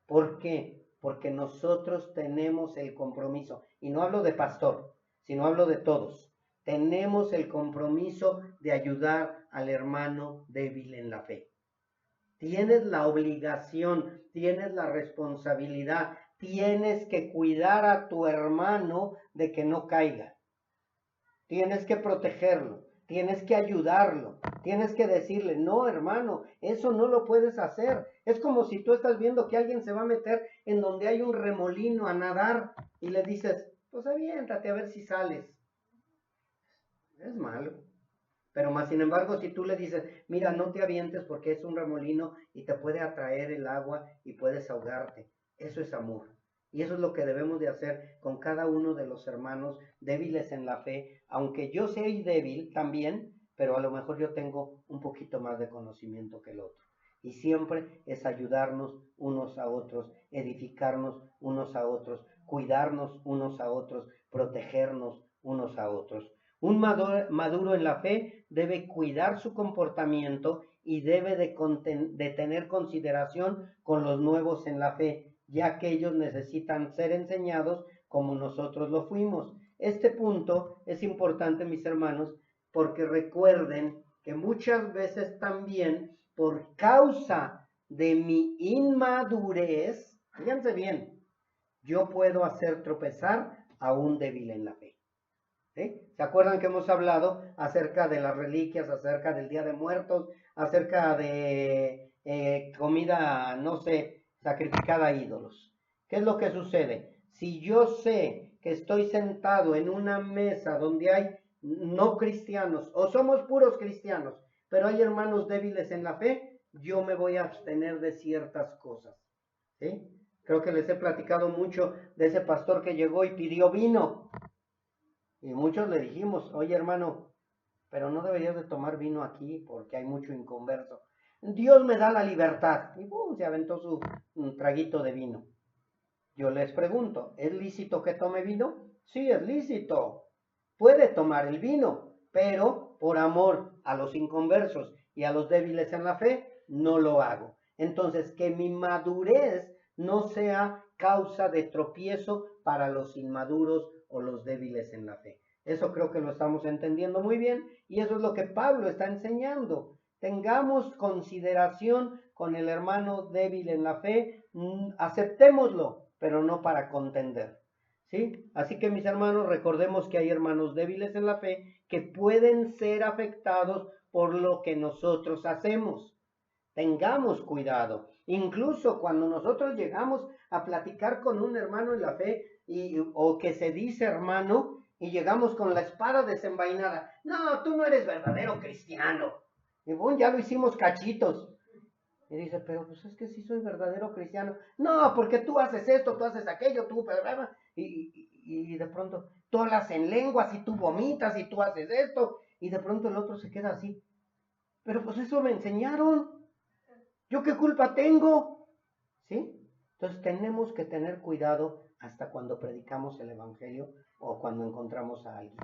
¿Por qué? Porque nosotros tenemos el compromiso, y no hablo de pastor, sino hablo de todos. Tenemos el compromiso de ayudar al hermano débil en la fe. Tienes la obligación, tienes la responsabilidad, tienes que cuidar a tu hermano de que no caiga. Tienes que protegerlo, tienes que ayudarlo, tienes que decirle, no hermano, eso no lo puedes hacer. Es como si tú estás viendo que alguien se va a meter en donde hay un remolino a nadar y le dices, pues aviéntate a ver si sales. Es malo. Pero más sin embargo, si tú le dices, mira, no te avientes porque es un remolino y te puede atraer el agua y puedes ahogarte, eso es amor. Y eso es lo que debemos de hacer con cada uno de los hermanos débiles en la fe, aunque yo soy débil también, pero a lo mejor yo tengo un poquito más de conocimiento que el otro. Y siempre es ayudarnos unos a otros, edificarnos unos a otros, cuidarnos unos a otros, protegernos unos a otros. Un maduro en la fe debe cuidar su comportamiento y debe de tener consideración con los nuevos en la fe, ya que ellos necesitan ser enseñados como nosotros lo fuimos. Este punto es importante, mis hermanos, porque recuerden que muchas veces también por causa de mi inmadurez, fíjense bien, yo puedo hacer tropezar a un débil en la fe. ¿Sí? ¿Se acuerdan que hemos hablado acerca de las reliquias, acerca del Día de Muertos, acerca de comida, no sé, sacrificada a ídolos? ¿Qué es lo que sucede? Si yo sé que estoy sentado en una mesa donde hay no cristianos, o somos puros cristianos, pero hay hermanos débiles en la fe, yo me voy a abstener de ciertas cosas. ¿Sí? Creo que les he platicado mucho de ese pastor que llegó y pidió vino. Y muchos le dijimos, oye hermano, pero no deberías de tomar vino aquí porque hay mucho inconverso. Dios me da la libertad. Y se aventó su traguito de vino. Yo les pregunto, ¿es lícito que tome vino? Sí, es lícito. Puede tomar el vino, pero por amor a los inconversos y a los débiles en la fe, no lo hago. Entonces, que mi madurez no sea causa de tropiezo para los inmaduros o los débiles en la fe. Eso creo que lo estamos entendiendo muy bien y eso es lo que Pablo está enseñando. Tengamos consideración con el hermano débil en la fe, aceptémoslo, pero no para contender. ¿Sí? Así que mis hermanos, recordemos que hay hermanos débiles en la fe que pueden ser afectados por lo que nosotros hacemos. Tengamos cuidado. Incluso cuando nosotros llegamos a platicar con un hermano en la fe, o que se dice hermano, y llegamos con la espada desenvainada. No, tú no eres verdadero cristiano. Y bueno, ya lo hicimos cachitos. Y dice, pero pues es que sí soy verdadero cristiano. No, porque tú haces esto, tú haces aquello, tú, y de pronto tú hablas en lenguas y tú vomitas y tú haces esto. Y de pronto el otro se queda así. Pero pues eso me enseñaron. ¿Yo qué culpa tengo? ¿Sí? Entonces tenemos que tener cuidado hasta cuando predicamos el Evangelio o cuando encontramos a alguien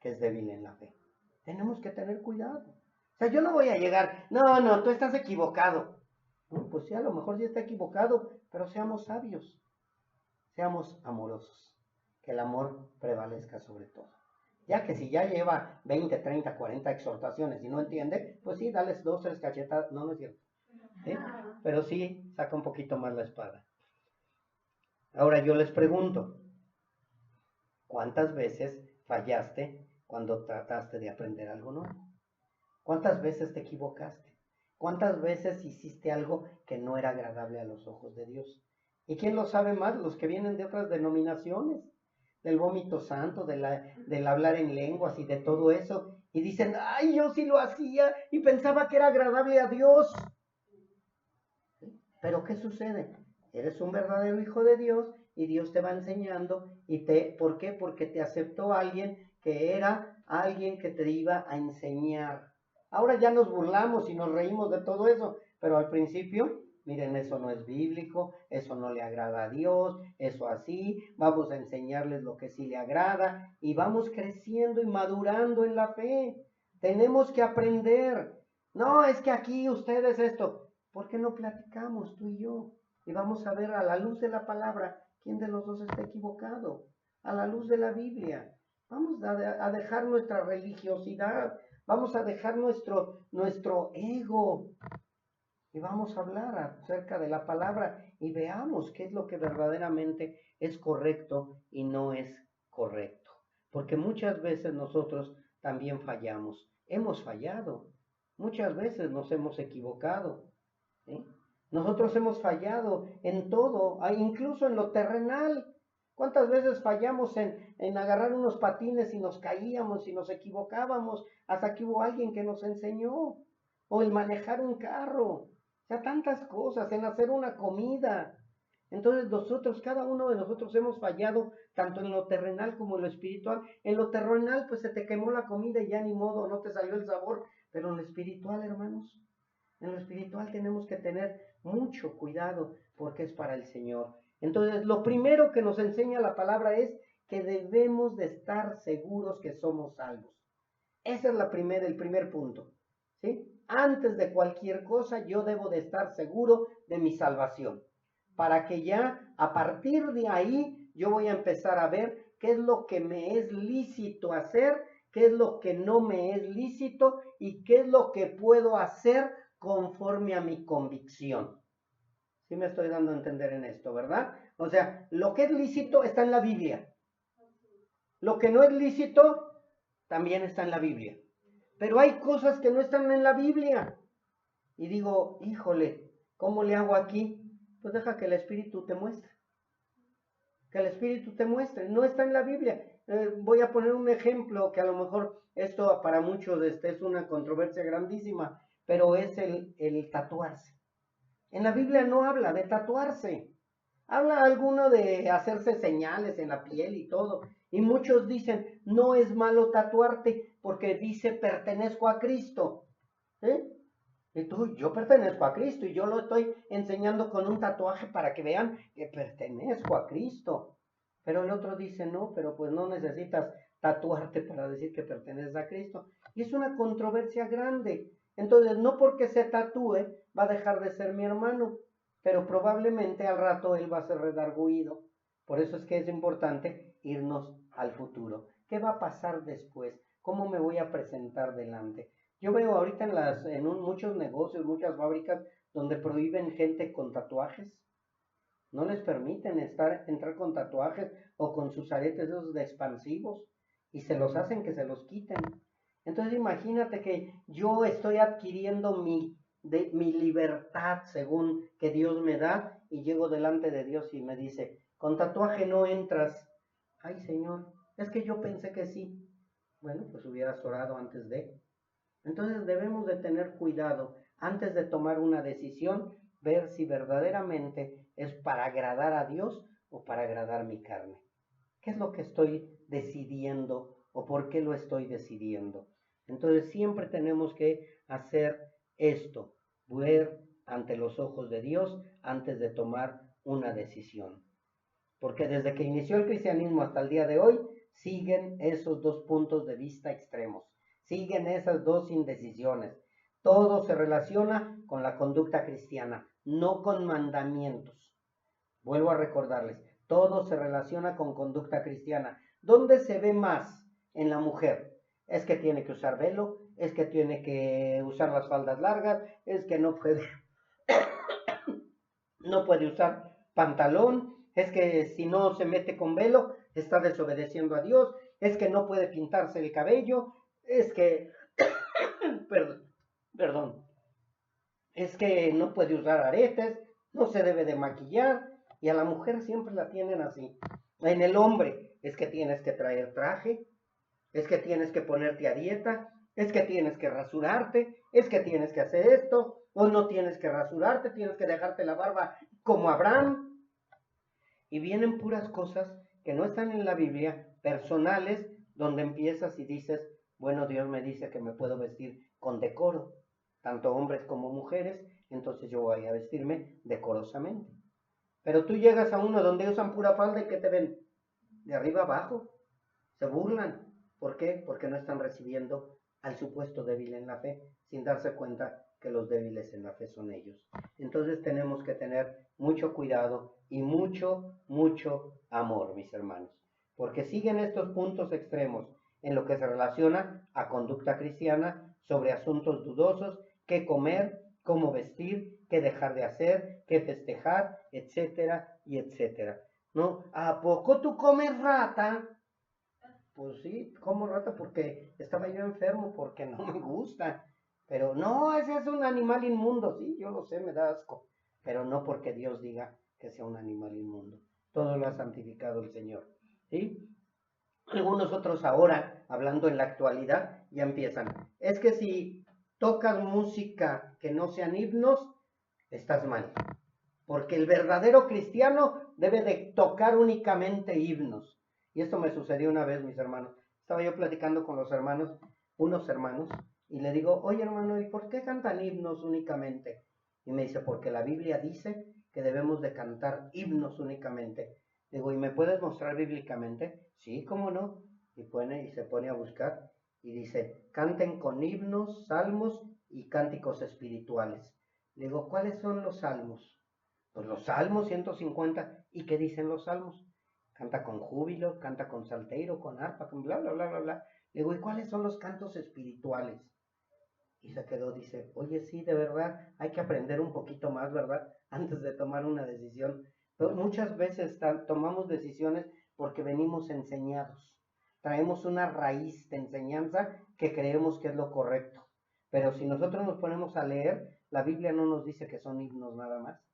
que es débil en la fe. Tenemos que tener cuidado. O sea, yo no voy a llegar, no, tú estás equivocado. No, pues sí, a lo mejor sí está equivocado, pero seamos sabios, seamos amorosos, que el amor prevalezca sobre todo. Ya que si ya lleva 20, 30, 40 exhortaciones y no entiende, pues sí, dales 2, 3 cachetadas, no es cierto. ¿Sí? Pero sí, saca un poquito más la espada. Ahora yo les pregunto, ¿cuántas veces fallaste cuando trataste de aprender algo nuevo? ¿Cuántas veces te equivocaste? ¿Cuántas veces hiciste algo que no era agradable a los ojos de Dios? ¿Y quién lo sabe más? Los que vienen de otras denominaciones, del vómito santo, del hablar en lenguas y de todo eso. Y dicen, ay, yo sí lo hacía y pensaba que era agradable a Dios. Pero ¿qué sucede? Eres un verdadero hijo de Dios y Dios te va enseñando. ¿Por qué? Porque te aceptó alguien que era alguien que te iba a enseñar. Ahora ya nos burlamos y nos reímos de todo eso, pero al principio, miren, eso no es bíblico, eso no le agrada a Dios, eso así, vamos a enseñarles lo que sí le agrada y vamos creciendo y madurando en la fe. Tenemos que aprender. No, es que aquí ustedes esto. ¿Por qué no platicamos tú y yo? Y vamos a ver a la luz de la palabra quién de los dos está equivocado. A la luz de la Biblia. Vamos a dejar nuestra religiosidad. Vamos a dejar nuestro ego. Y vamos a hablar acerca de la palabra y veamos qué es lo que verdaderamente es correcto y no es correcto. Porque muchas veces nosotros también fallamos. Hemos fallado. Muchas veces nos hemos equivocado. ¿Sí? Nosotros hemos fallado en todo, incluso en lo terrenal. ¿Cuántas veces fallamos en agarrar unos patines y nos caíamos y nos equivocábamos hasta que hubo alguien que nos enseñó? O el manejar un carro, o sea, tantas cosas, en hacer una comida. Entonces nosotros, cada uno de nosotros hemos fallado tanto en lo terrenal como en lo espiritual. En lo terrenal pues se te quemó la comida y ya ni modo, no te salió el sabor, pero en lo espiritual, hermanos, en lo espiritual tenemos que tener mucho cuidado porque es para el Señor. Entonces, lo primero que nos enseña la palabra es que debemos de estar seguros que somos salvos. Ese es el primer punto. ¿Sí? Antes de cualquier cosa, yo debo de estar seguro de mi salvación. Para que ya a partir de ahí yo voy a empezar a ver qué es lo que me es lícito hacer, qué es lo que no me es lícito y qué es lo que puedo hacer conforme a mi convicción. ¿Sí me estoy dando a entender en esto, verdad? O sea, lo que es lícito está en la Biblia. Lo que no es lícito también está en la Biblia. Pero hay cosas que no están en la Biblia. Y digo, híjole, ¿cómo le hago aquí? Pues deja que el Espíritu te muestre. Que el Espíritu te muestre. No está en la Biblia. Voy a poner un ejemplo que a lo mejor esto para muchos es una controversia grandísima, pero es el tatuarse. En la Biblia no habla de tatuarse. Habla alguno de hacerse señales en la piel y todo. Y muchos dicen, no es malo tatuarte porque dice pertenezco a Cristo. ¿Eh? Y tú, yo pertenezco a Cristo y yo lo estoy enseñando con un tatuaje para que vean que pertenezco a Cristo. Pero el otro dice, no, pero pues no necesitas tatuarte para decir que perteneces a Cristo. Y es una controversia grande. Entonces, no porque se tatúe va a dejar de ser mi hermano, pero probablemente al rato él va a ser redarguido. Por eso es que es importante irnos al futuro. ¿Qué va a pasar después? ¿Cómo me voy a presentar delante? Yo veo ahorita muchos negocios, muchas fábricas donde prohíben gente con tatuajes. No les permiten entrar con tatuajes o con sus aretes esos de expansivos y se los hacen que se los quiten. Entonces imagínate que yo estoy adquiriendo mi libertad según que Dios me da y llego delante de Dios y me dice, Con tatuaje no entras. Ay, Señor, es que yo pensé que sí. Bueno, pues hubieras orado antes de. Entonces debemos de tener cuidado antes de tomar una decisión, ver si verdaderamente es para agradar a Dios o para agradar mi carne. ¿Qué es lo que estoy decidiendo o por qué lo estoy decidiendo? Entonces siempre tenemos que hacer esto, ver ante los ojos de Dios antes de tomar una decisión. Porque desde que inició el cristianismo hasta el día de hoy, siguen esos dos puntos de vista extremos, siguen esas dos indecisiones. Todo se relaciona con la conducta cristiana, no con mandamientos. Vuelvo a recordarles, todo se relaciona con conducta cristiana. ¿Dónde se ve más en la mujer? Es que tiene que usar velo, es que tiene que usar las faldas largas, es que no puede usar pantalón, es que si no se mete con velo está desobedeciendo a Dios, es que no puede pintarse el cabello, es que, perdón, es que no puede usar aretes, no se debe de maquillar, y a la mujer siempre la tienen así. En el hombre es que tienes que traer traje, es que tienes que ponerte a dieta, es que tienes que rasurarte, es que tienes que hacer esto, o no tienes que rasurarte, tienes que dejarte la barba como Abraham. Y vienen puras cosas que no están en la Biblia, personales, donde empiezas y dices, bueno, Dios me dice que me puedo vestir con decoro, tanto hombres como mujeres, entonces yo voy a vestirme decorosamente. Pero tú llegas a uno donde usan pura falda y que te ven de arriba abajo, se burlan. ¿Por qué? Porque no están recibiendo al supuesto débil en la fe, sin darse cuenta que los débiles en la fe son ellos. Entonces tenemos que tener mucho cuidado y mucho amor, mis hermanos, porque siguen estos puntos extremos en lo que se relaciona a conducta cristiana sobre asuntos dudosos, qué comer, cómo vestir, qué dejar de hacer, qué festejar, etcétera y etcétera. ¿No? ¿A poco tú comes rata? Pues sí, como rata porque estaba yo enfermo, porque no me gusta. Pero no, ese es un animal inmundo, sí, yo lo sé, me da asco. Pero no porque Dios diga que sea un animal inmundo. Todo lo ha santificado el Señor. ¿Sí? Algunos otros ahora, hablando en la actualidad, ya empiezan. Es que si tocas música que no sean himnos, estás mal. Porque el verdadero cristiano debe de tocar únicamente himnos. Y esto me sucedió una vez, mis hermanos. Estaba yo platicando con los hermanos, unos hermanos, y le digo, oye hermano, ¿y por qué cantan himnos únicamente? Y me dice, porque la Biblia dice que debemos de cantar himnos únicamente. Digo, ¿y me puedes mostrar bíblicamente? Sí, ¿cómo no? Y se pone a buscar y dice, canten con himnos, salmos y cánticos espirituales. Le digo, ¿cuáles son los salmos? Pues los salmos 150. ¿Y qué dicen los salmos? Canta con júbilo, canta con salterio, con arpa, con bla, bla, bla, bla, bla. Le digo, ¿y cuáles son los cantos espirituales? Y se quedó, dice, oye, sí, de verdad, hay que aprender un poquito más, ¿verdad? Antes de tomar una decisión. Pero muchas veces tomamos decisiones porque venimos enseñados. Traemos una raíz de enseñanza que creemos que es lo correcto. Pero si nosotros nos ponemos a leer, la Biblia no nos dice que son himnos nada más.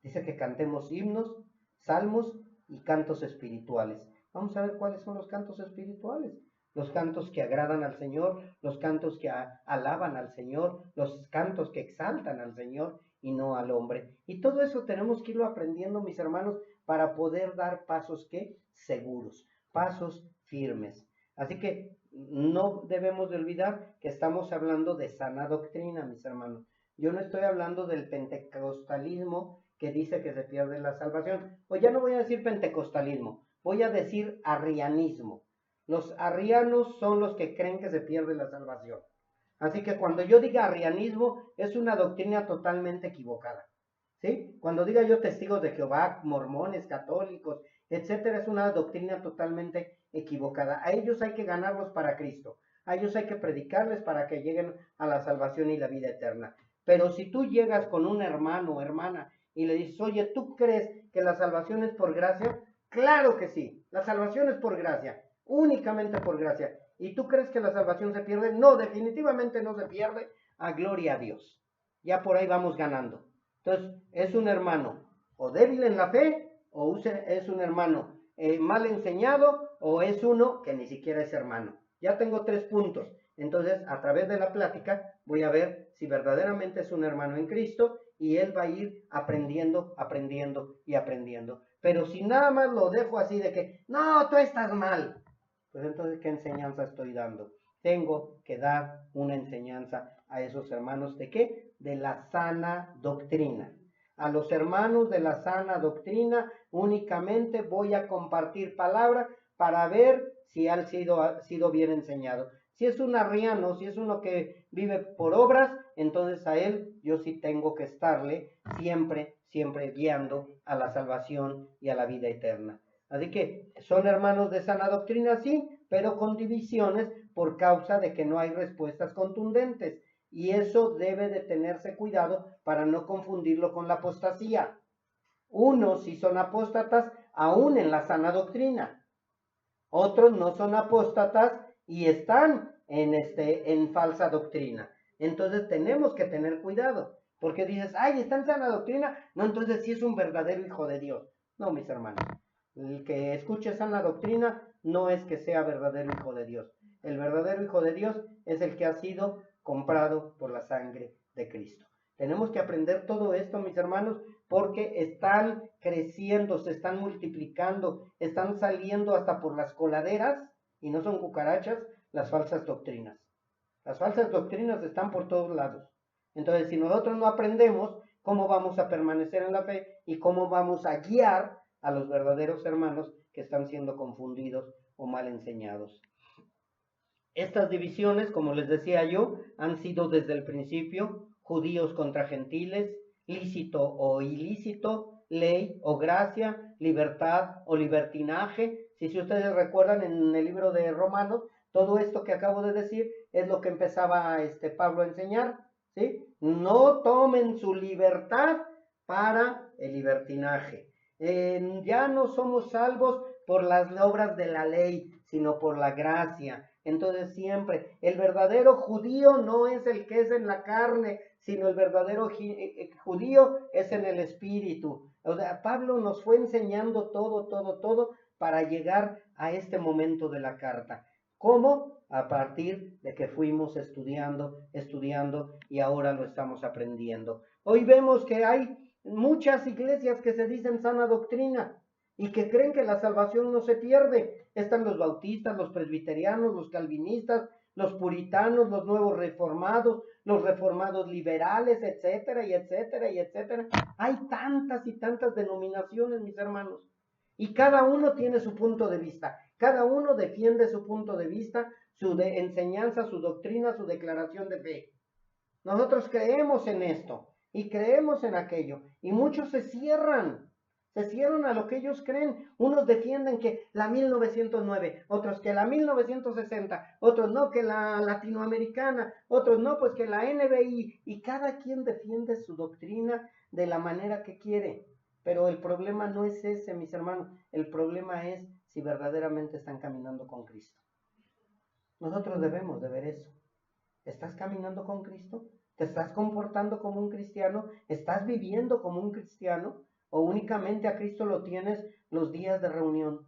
Dice que cantemos himnos, salmos y cantos espirituales. Vamos a ver cuáles son los cantos espirituales. Los cantos que agradan al Señor, los cantos que alaban al Señor, los cantos que exaltan al Señor y no al hombre. Y todo eso tenemos que irlo aprendiendo, mis hermanos, para poder dar pasos que seguros, pasos firmes. Así que no debemos de olvidar que estamos hablando de sana doctrina, mis hermanos. Yo no estoy hablando del pentecostalismo que dice que se pierde la salvación. Pues ya no voy a decir pentecostalismo, voy a decir arrianismo. Los arrianos son los que creen que se pierde la salvación. Así que cuando yo diga arrianismo, es una doctrina totalmente equivocada. ¿Sí? Cuando diga yo testigos de Jehová, mormones, católicos, etcétera, es una doctrina totalmente equivocada. A ellos hay que ganarlos para Cristo. A ellos hay que predicarles para que lleguen a la salvación y la vida eterna. Pero si tú llegas con un hermano o hermana y le dices, oye, ¿tú crees que la salvación es por gracia? Claro que sí, la salvación es por gracia, únicamente por gracia. ¿Y tú crees que la salvación se pierde? No, definitivamente no se pierde. A gloria a Dios. Ya por ahí vamos ganando. Entonces, es un hermano o débil en la fe o es un hermano mal enseñado, o es uno que ni siquiera es hermano. Ya tengo 3 puntos. Entonces, a través de la plática, voy a ver si verdaderamente es un hermano en Cristo y él va a ir aprendiendo, aprendiendo y aprendiendo. Pero si nada más lo dejo así de que, no, tú estás mal, pues entonces, ¿qué enseñanza estoy dando? Tengo que dar una enseñanza a esos hermanos ¿de qué? De la sana doctrina. A los hermanos de la sana doctrina únicamente voy a compartir palabra para ver si han sido bien enseñado. Si es un arriano, si es uno que vive por obras, entonces a él yo sí tengo que estarle siempre, siempre guiando a la salvación y a la vida eterna. Así que son hermanos de sana doctrina, sí, pero con divisiones por causa de que no hay respuestas contundentes. Y eso debe de tenerse cuidado para no confundirlo con la apostasía. Unos sí son apóstatas aún en la sana doctrina. Otros no son apóstatas y están en falsa doctrina. Entonces tenemos que tener cuidado. Porque dices, ay, está en sana doctrina. No, entonces sí es un verdadero hijo de Dios. No, mis hermanos. El que escuche sana doctrina no es que sea verdadero hijo de Dios. El verdadero hijo de Dios es el que ha sido comprado por la sangre de Cristo. Tenemos que aprender todo esto, mis hermanos, porque están creciendo, se están multiplicando, están saliendo hasta por las coladeras, y no son cucarachas, las falsas doctrinas. Las falsas doctrinas están por todos lados. Entonces, si nosotros no aprendemos, ¿cómo vamos a permanecer en la fe y cómo vamos a guiar a los verdaderos hermanos que están siendo confundidos o mal enseñados? Estas divisiones, como les decía yo, han sido desde el principio judíos contra gentiles, lícito o ilícito, ley o gracia, libertad o libertinaje. Si ustedes recuerdan en el libro de Romanos, todo esto que acabo de decir es lo que empezaba Pablo a enseñar, ¿sí? No tomen su libertad para el libertinaje. Ya no somos salvos por las obras de la ley, sino por la gracia. Entonces siempre, el verdadero judío no es el que es en la carne, sino el verdadero judío es en el espíritu. O sea, Pablo nos fue enseñando todo para llegar a este momento de la carta. ¿Cómo? A partir de que fuimos estudiando y ahora lo estamos aprendiendo. Hoy vemos que hay muchas iglesias que se dicen sana doctrina y que creen que la salvación no se pierde. Están los bautistas, los presbiterianos, los calvinistas, los puritanos, los nuevos reformados, los reformados liberales, etcétera, y etcétera, y etcétera. Hay tantas y tantas denominaciones, mis hermanos. Y cada uno tiene su punto de vista. Cada uno defiende su punto de vista, su enseñanza, su doctrina, su declaración de fe. Nosotros creemos en esto y creemos en aquello. Y muchos se cierran a lo que ellos creen. Unos defienden que la 1909, otros que la 1960, otros no, que la latinoamericana, otros no, pues que la NBI. Y cada quien defiende su doctrina de la manera que quiere. Pero el problema no es ese, mis hermanos. El problema es si verdaderamente están caminando con Cristo. Nosotros debemos de ver eso. ¿Estás caminando con Cristo? ¿Te estás comportando como un cristiano? ¿Estás viviendo como un cristiano? ¿O únicamente a Cristo lo tienes los días de reunión?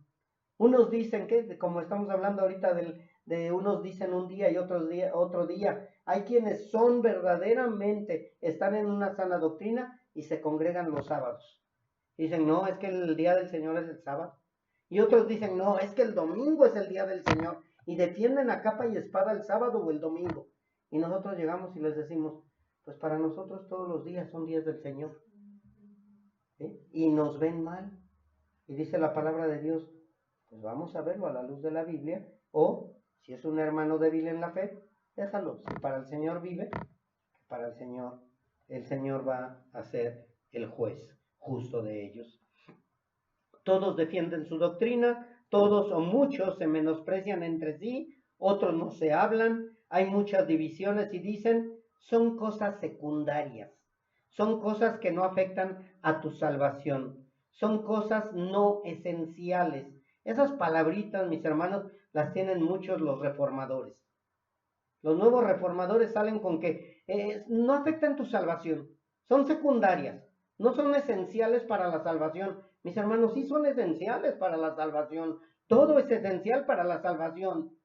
Unos dicen que, como estamos hablando ahorita de unos dicen un día y otros otro día. Hay quienes son verdaderamente, están en una sana doctrina y se congregan los sábados. Dicen, no, es que el día del Señor es el sábado. Y otros dicen, no, es que el domingo es el día del Señor. Y defienden a capa y espada el sábado o el domingo. Y nosotros llegamos y les decimos, pues para nosotros todos los días son días del Señor. ¿Sí? Y nos ven mal. Y dice la palabra de Dios, pues vamos a verlo a la luz de la Biblia. O, si es un hermano débil en la fe, déjalo. Si para el Señor vive, para el Señor va a ser el juez justo de ellos. Todos defienden su doctrina, todos o muchos se menosprecian entre sí, otros no se hablan, hay muchas divisiones y dicen, son cosas secundarias, son cosas que no afectan a tu salvación, son cosas no esenciales. Esas palabritas, mis hermanos, las tienen muchos los reformadores. Los nuevos reformadores salen con que no afectan tu salvación, son secundarias. no son esenciales para la salvación. Mis hermanos, sí son esenciales para la salvación. Todo es esencial para la salvación.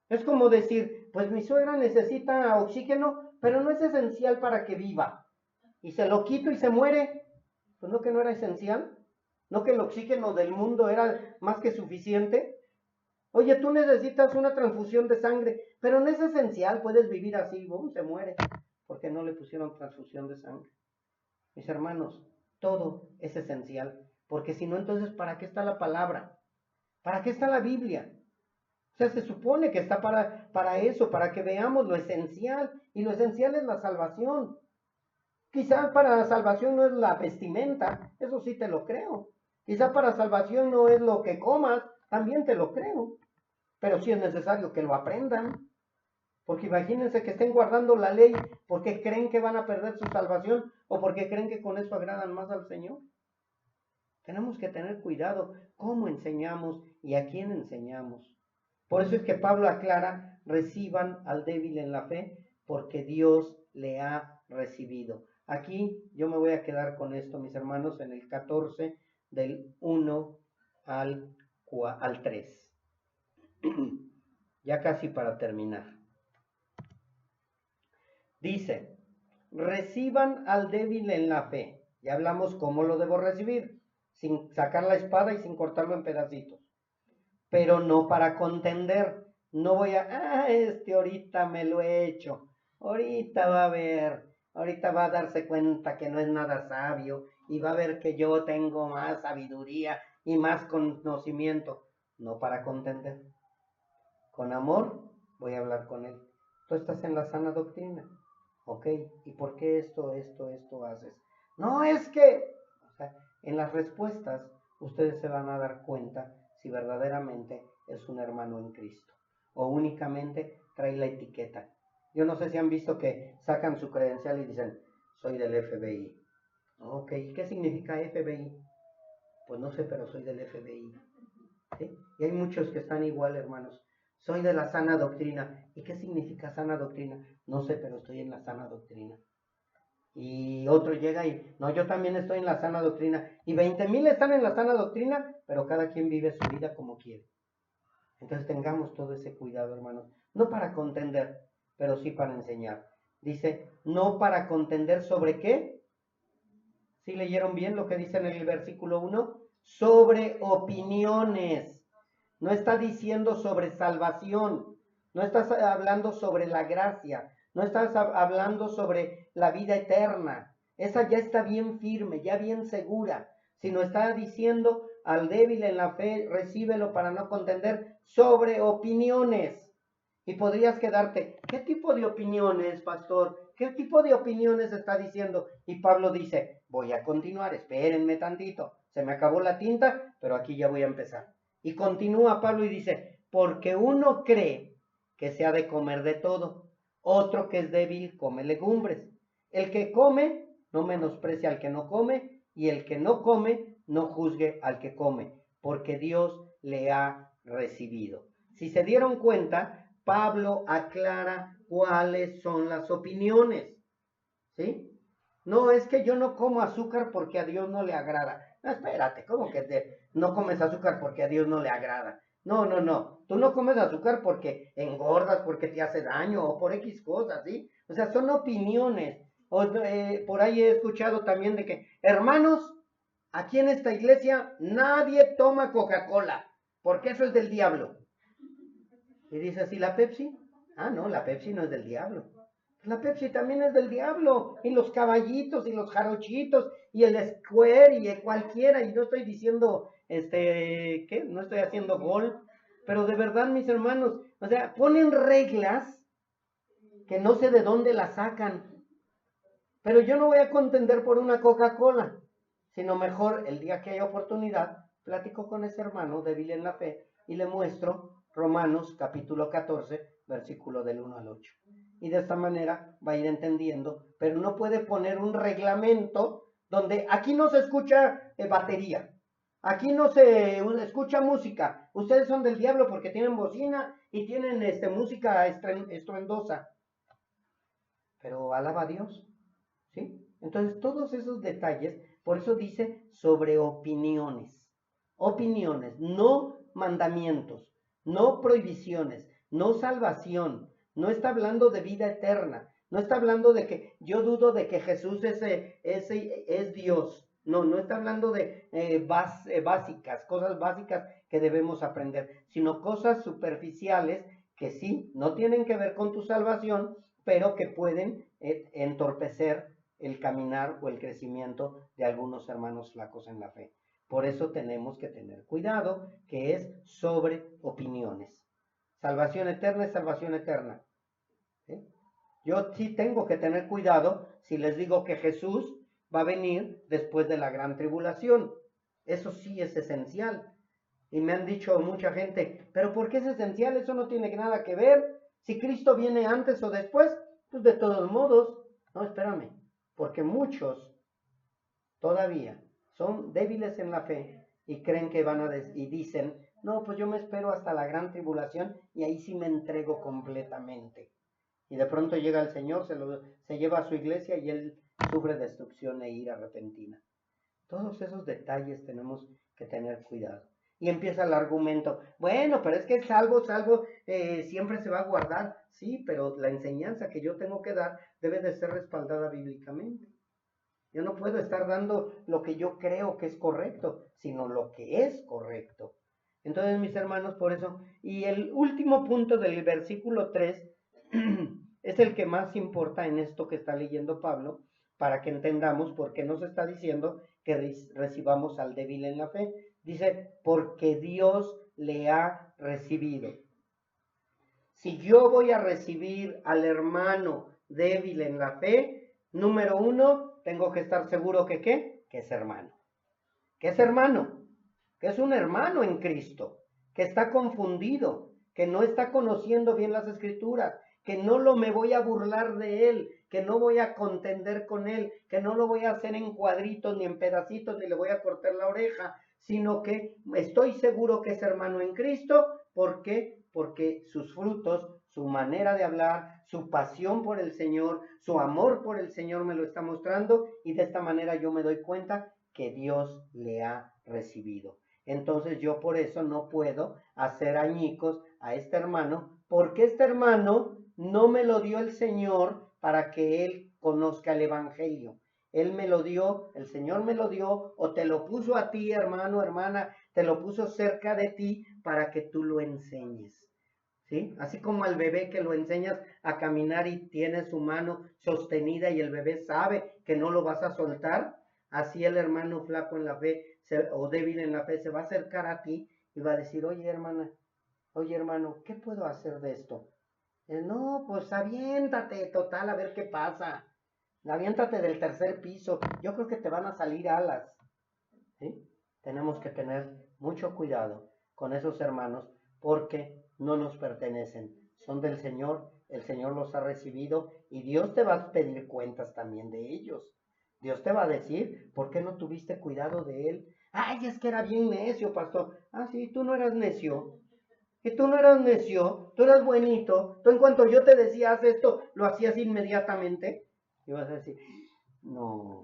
Es como decir, pues mi suegra necesita oxígeno, pero no es esencial para que viva. Y se lo quito y se muere. Pues no, que no era esencial. No, que el oxígeno del mundo era más que suficiente. Oye, tú necesitas una transfusión de sangre, pero no es esencial, puedes vivir así, boom, se muere, porque no le pusieron transfusión de sangre. Mis hermanos, todo es esencial, porque si no, entonces, ¿para qué está la palabra? ¿Para qué está la Biblia? O sea, se supone que está para eso, para que veamos lo esencial, y lo esencial es la salvación. Quizás para la salvación no es la vestimenta, eso sí te lo creo. Quizás para salvación no es lo que comas, también te lo creo. Pero sí es necesario que lo aprendan, porque imagínense que estén guardando la ley porque creen que van a perder su salvación o porque creen que con eso agradan más al Señor. Tenemos que tener cuidado cómo enseñamos y a quién enseñamos. Por eso es que Pablo aclara, reciban al débil en la fe porque Dios le ha recibido. Aquí yo me voy a quedar con esto, mis hermanos, en el 14 del 1 al 3. Ya casi para terminar. Dice, reciban al débil en la fe. Ya hablamos cómo lo debo recibir, sin sacar la espada y sin cortarlo en pedacitos. Pero no para contender. No voy a, ahorita me lo he hecho. Ahorita va a ver, ahorita va a darse cuenta que no es nada sabio y va a ver que yo tengo más sabiduría y más conocimiento. No para contender. Con amor voy a hablar con él. Tú estás en la sana doctrina. Ok, ¿y por qué esto haces? No, es que, o sea, en las respuestas ustedes se van a dar cuenta si verdaderamente es un hermano en Cristo o únicamente trae la etiqueta. Yo no sé si han visto que sacan su credencial y dicen, soy del FBI. Ok, ¿qué significa FBI? Pues no sé, pero soy del FBI. ¿Sí? Y hay muchos que están igual, hermanos. Soy de la sana doctrina. ¿Y qué significa sana doctrina? No sé, pero estoy en la sana doctrina. Y otro llega y, no, yo también estoy en la sana doctrina. Y 20,000 están en la sana doctrina, pero cada quien vive su vida como quiere. Entonces tengamos todo ese cuidado, hermanos. No para contender, pero sí para enseñar. Dice, no para contender sobre qué. ¿Sí leyeron bien lo que dice en el versículo 1? Sobre opiniones. No está diciendo sobre salvación. No estás hablando sobre la gracia. No estás hablando sobre la vida eterna. Esa ya está bien firme, ya bien segura. Sino está diciendo al débil en la fe, recíbelo para no contender sobre opiniones. Y podrías quedarte, ¿qué tipo de opiniones, pastor? ¿Qué tipo de opiniones está diciendo? Y Pablo dice, voy a continuar, espérenme tantito. Se me acabó la tinta, pero aquí ya voy a empezar. Y continúa Pablo y dice, porque uno cree que se ha de comer de todo, otro que es débil come legumbres. El que come no menosprecia al que no come, y el que no come no juzgue al que come, porque Dios le ha recibido. Si se dieron cuenta, Pablo aclara cuáles son las opiniones, ¿sí? No, es que yo no como azúcar porque a Dios no le agrada. No, espérate, ¿cómo que no comes azúcar porque a Dios no le agrada? No, no, no. Tú no comes azúcar porque engordas, porque te hace daño o por X cosas, ¿sí? O sea, son opiniones. Por ahí he escuchado también de que, hermanos, aquí en esta iglesia nadie toma Coca-Cola, porque eso es del diablo. Y dice, ¿y la Pepsi? Ah, no, la Pepsi no es del diablo. La Pepsi también es del diablo. Y los caballitos y los jarochitos y el Square y cualquiera. Y no estoy diciendo, ¿qué? No estoy haciendo gol. Pero de verdad, mis hermanos, o sea, ponen reglas que no sé de dónde las sacan. Pero yo no voy a contender por una Coca-Cola, sino mejor el día que haya oportunidad, platico con ese hermano débil en la fe y le muestro Romanos capítulo 14, versículo del 1 al 8. Y de esta manera va a ir entendiendo, pero no puede poner un reglamento donde aquí no se escucha batería, aquí no se escucha música, ustedes son del diablo porque tienen bocina y tienen música estruendosa. Pero alaba a Dios, ¿sí? Entonces, todos esos detalles, por eso dice sobre opiniones. Opiniones, no mandamientos, no prohibiciones, no salvación. No está hablando de vida eterna. No está hablando de que yo dudo de que Jesús es Dios. No, no está hablando de básicas, cosas básicas que debemos aprender, sino cosas superficiales que sí, no tienen que ver con tu salvación, pero que pueden entorpecer el caminar o el crecimiento de algunos hermanos flacos en la fe. Por eso tenemos que tener cuidado, que es sobre opiniones. Salvación eterna es salvación eterna. ¿Sí? Yo sí tengo que tener cuidado si les digo que Jesús va a venir después de la gran tribulación. Eso sí es esencial. Y me han dicho mucha gente, pero ¿por qué es esencial? Eso no tiene nada que ver. Si Cristo viene antes o después, pues de todos modos. No, espérame, porque muchos todavía son débiles en la fe y creen que y dicen, no, pues yo me espero hasta la gran tribulación y ahí sí me entrego completamente. Y de pronto llega el Señor, se lleva a su iglesia y él sufre destrucción e ira repentina. Todos esos detalles tenemos que tener cuidado. Y empieza el argumento, bueno, pero es que salvo, siempre se va a guardar. Sí, pero la enseñanza que yo tengo que dar debe de ser respaldada bíblicamente. Yo no puedo estar dando lo que yo creo que es correcto, sino lo que es correcto. Entonces, mis hermanos, por eso, y el último punto del versículo 3 es el que más importa en esto que está leyendo Pablo, para que entendamos por qué nos está diciendo que recibamos al débil en la fe. Dice, porque Dios le ha recibido. Si yo voy a recibir al hermano débil en la fe, número uno, tengo que estar seguro que ¿qué? Que es hermano. ¿Qué es hermano? Que es un hermano en Cristo, que está confundido, que no está conociendo bien las escrituras, que no me voy a burlar de él, que no voy a contender con él, que no lo voy a hacer en cuadritos ni en pedacitos, ni le voy a cortar la oreja, sino que estoy seguro que es hermano en Cristo. ¿Por qué? Porque sus frutos, su manera de hablar, su pasión por el Señor, su amor por el Señor me lo está mostrando, y de esta manera yo me doy cuenta que Dios le ha recibido. Entonces yo por eso no puedo hacer añicos a este hermano, porque este hermano no me lo dio el Señor para que él conozca el Evangelio. Él me lo dio, el Señor me lo dio, o te lo puso a ti, hermano, hermana, te lo puso cerca de ti para que tú lo enseñes. ¿Sí? Así como al bebé que lo enseñas a caminar y tiene su mano sostenida y el bebé sabe que no lo vas a soltar, así el hermano flaco en la fe o débil en la fe se va a acercar a ti y va a decir, oye hermana, oye hermano, ¿qué puedo hacer de esto? No, pues aviéntate, total, a ver qué pasa. Aviéntate del tercer piso, yo creo que te van a salir alas. ¿Sí? Tenemos que tener mucho cuidado con esos hermanos porque no nos pertenecen, son del Señor, el Señor los ha recibido y Dios te va a pedir cuentas también de ellos. Dios te va a decir, ¿por qué no tuviste cuidado de él? Ay, es que era bien necio, pastor. Ah, sí, tú no eras necio. Y tú no eras necio, tú eras buenito. Tú en cuanto yo te decía, haz esto, lo hacías inmediatamente. Y vas a decir, no,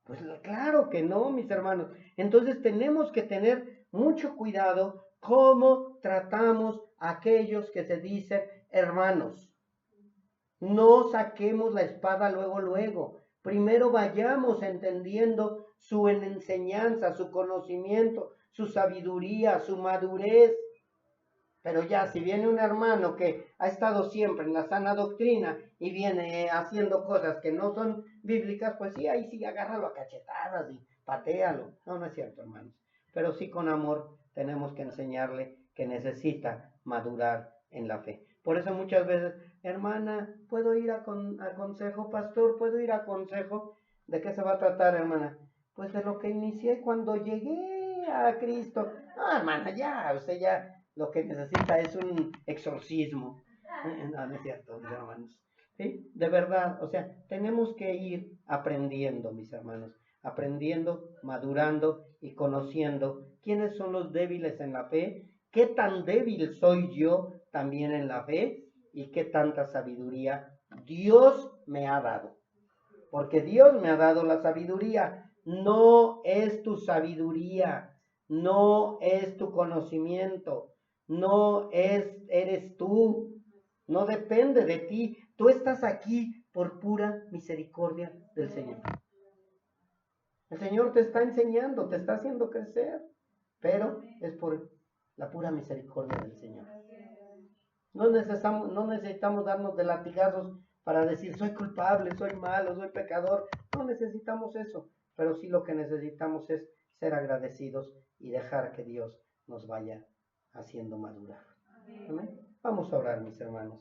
pues claro que no, mis hermanos. Entonces tenemos que tener mucho cuidado cómo tratamos a aquellos que se dicen hermanos. No saquemos la espada luego. Primero vayamos entendiendo su enseñanza, su conocimiento, su sabiduría, su madurez. Pero ya, si viene un hermano que ha estado siempre en la sana doctrina y viene haciendo cosas que no son bíblicas, pues sí, ahí sí, agárralo a cachetadas y patéalo. No, no es cierto, hermanos. Pero sí con amor tenemos que enseñarle que necesita madurar en la fe. Por eso muchas veces, hermana, ¿puedo ir a consejo? Pastor, ¿puedo ir a consejo? ¿De qué se va a tratar, hermana? Pues de lo que inicié cuando llegué a Cristo. No, hermana, ya, usted ya lo que necesita es un exorcismo. No, no es cierto, mis hermanos. ¿Sí? De verdad, o sea, tenemos que ir aprendiendo, mis hermanos, aprendiendo, madurando y conociendo quiénes son los débiles en la fe, qué tan débil soy yo también en la fe y qué tanta sabiduría Dios me ha dado. porque Dios me ha dado la sabiduría. No es tu sabiduría, no es tu conocimiento, no eres tú, no depende de ti. Tú estás aquí por pura misericordia del Señor. El Señor te está enseñando, te está haciendo crecer, pero es por la pura misericordia del Señor. No necesitamos darnos de latigazos para decir soy culpable, soy malo, soy pecador. No necesitamos eso, pero sí lo que necesitamos es ser agradecidos y dejar que Dios nos vaya haciendo madurar. ¿Amén? Vamos a orar, mis hermanos.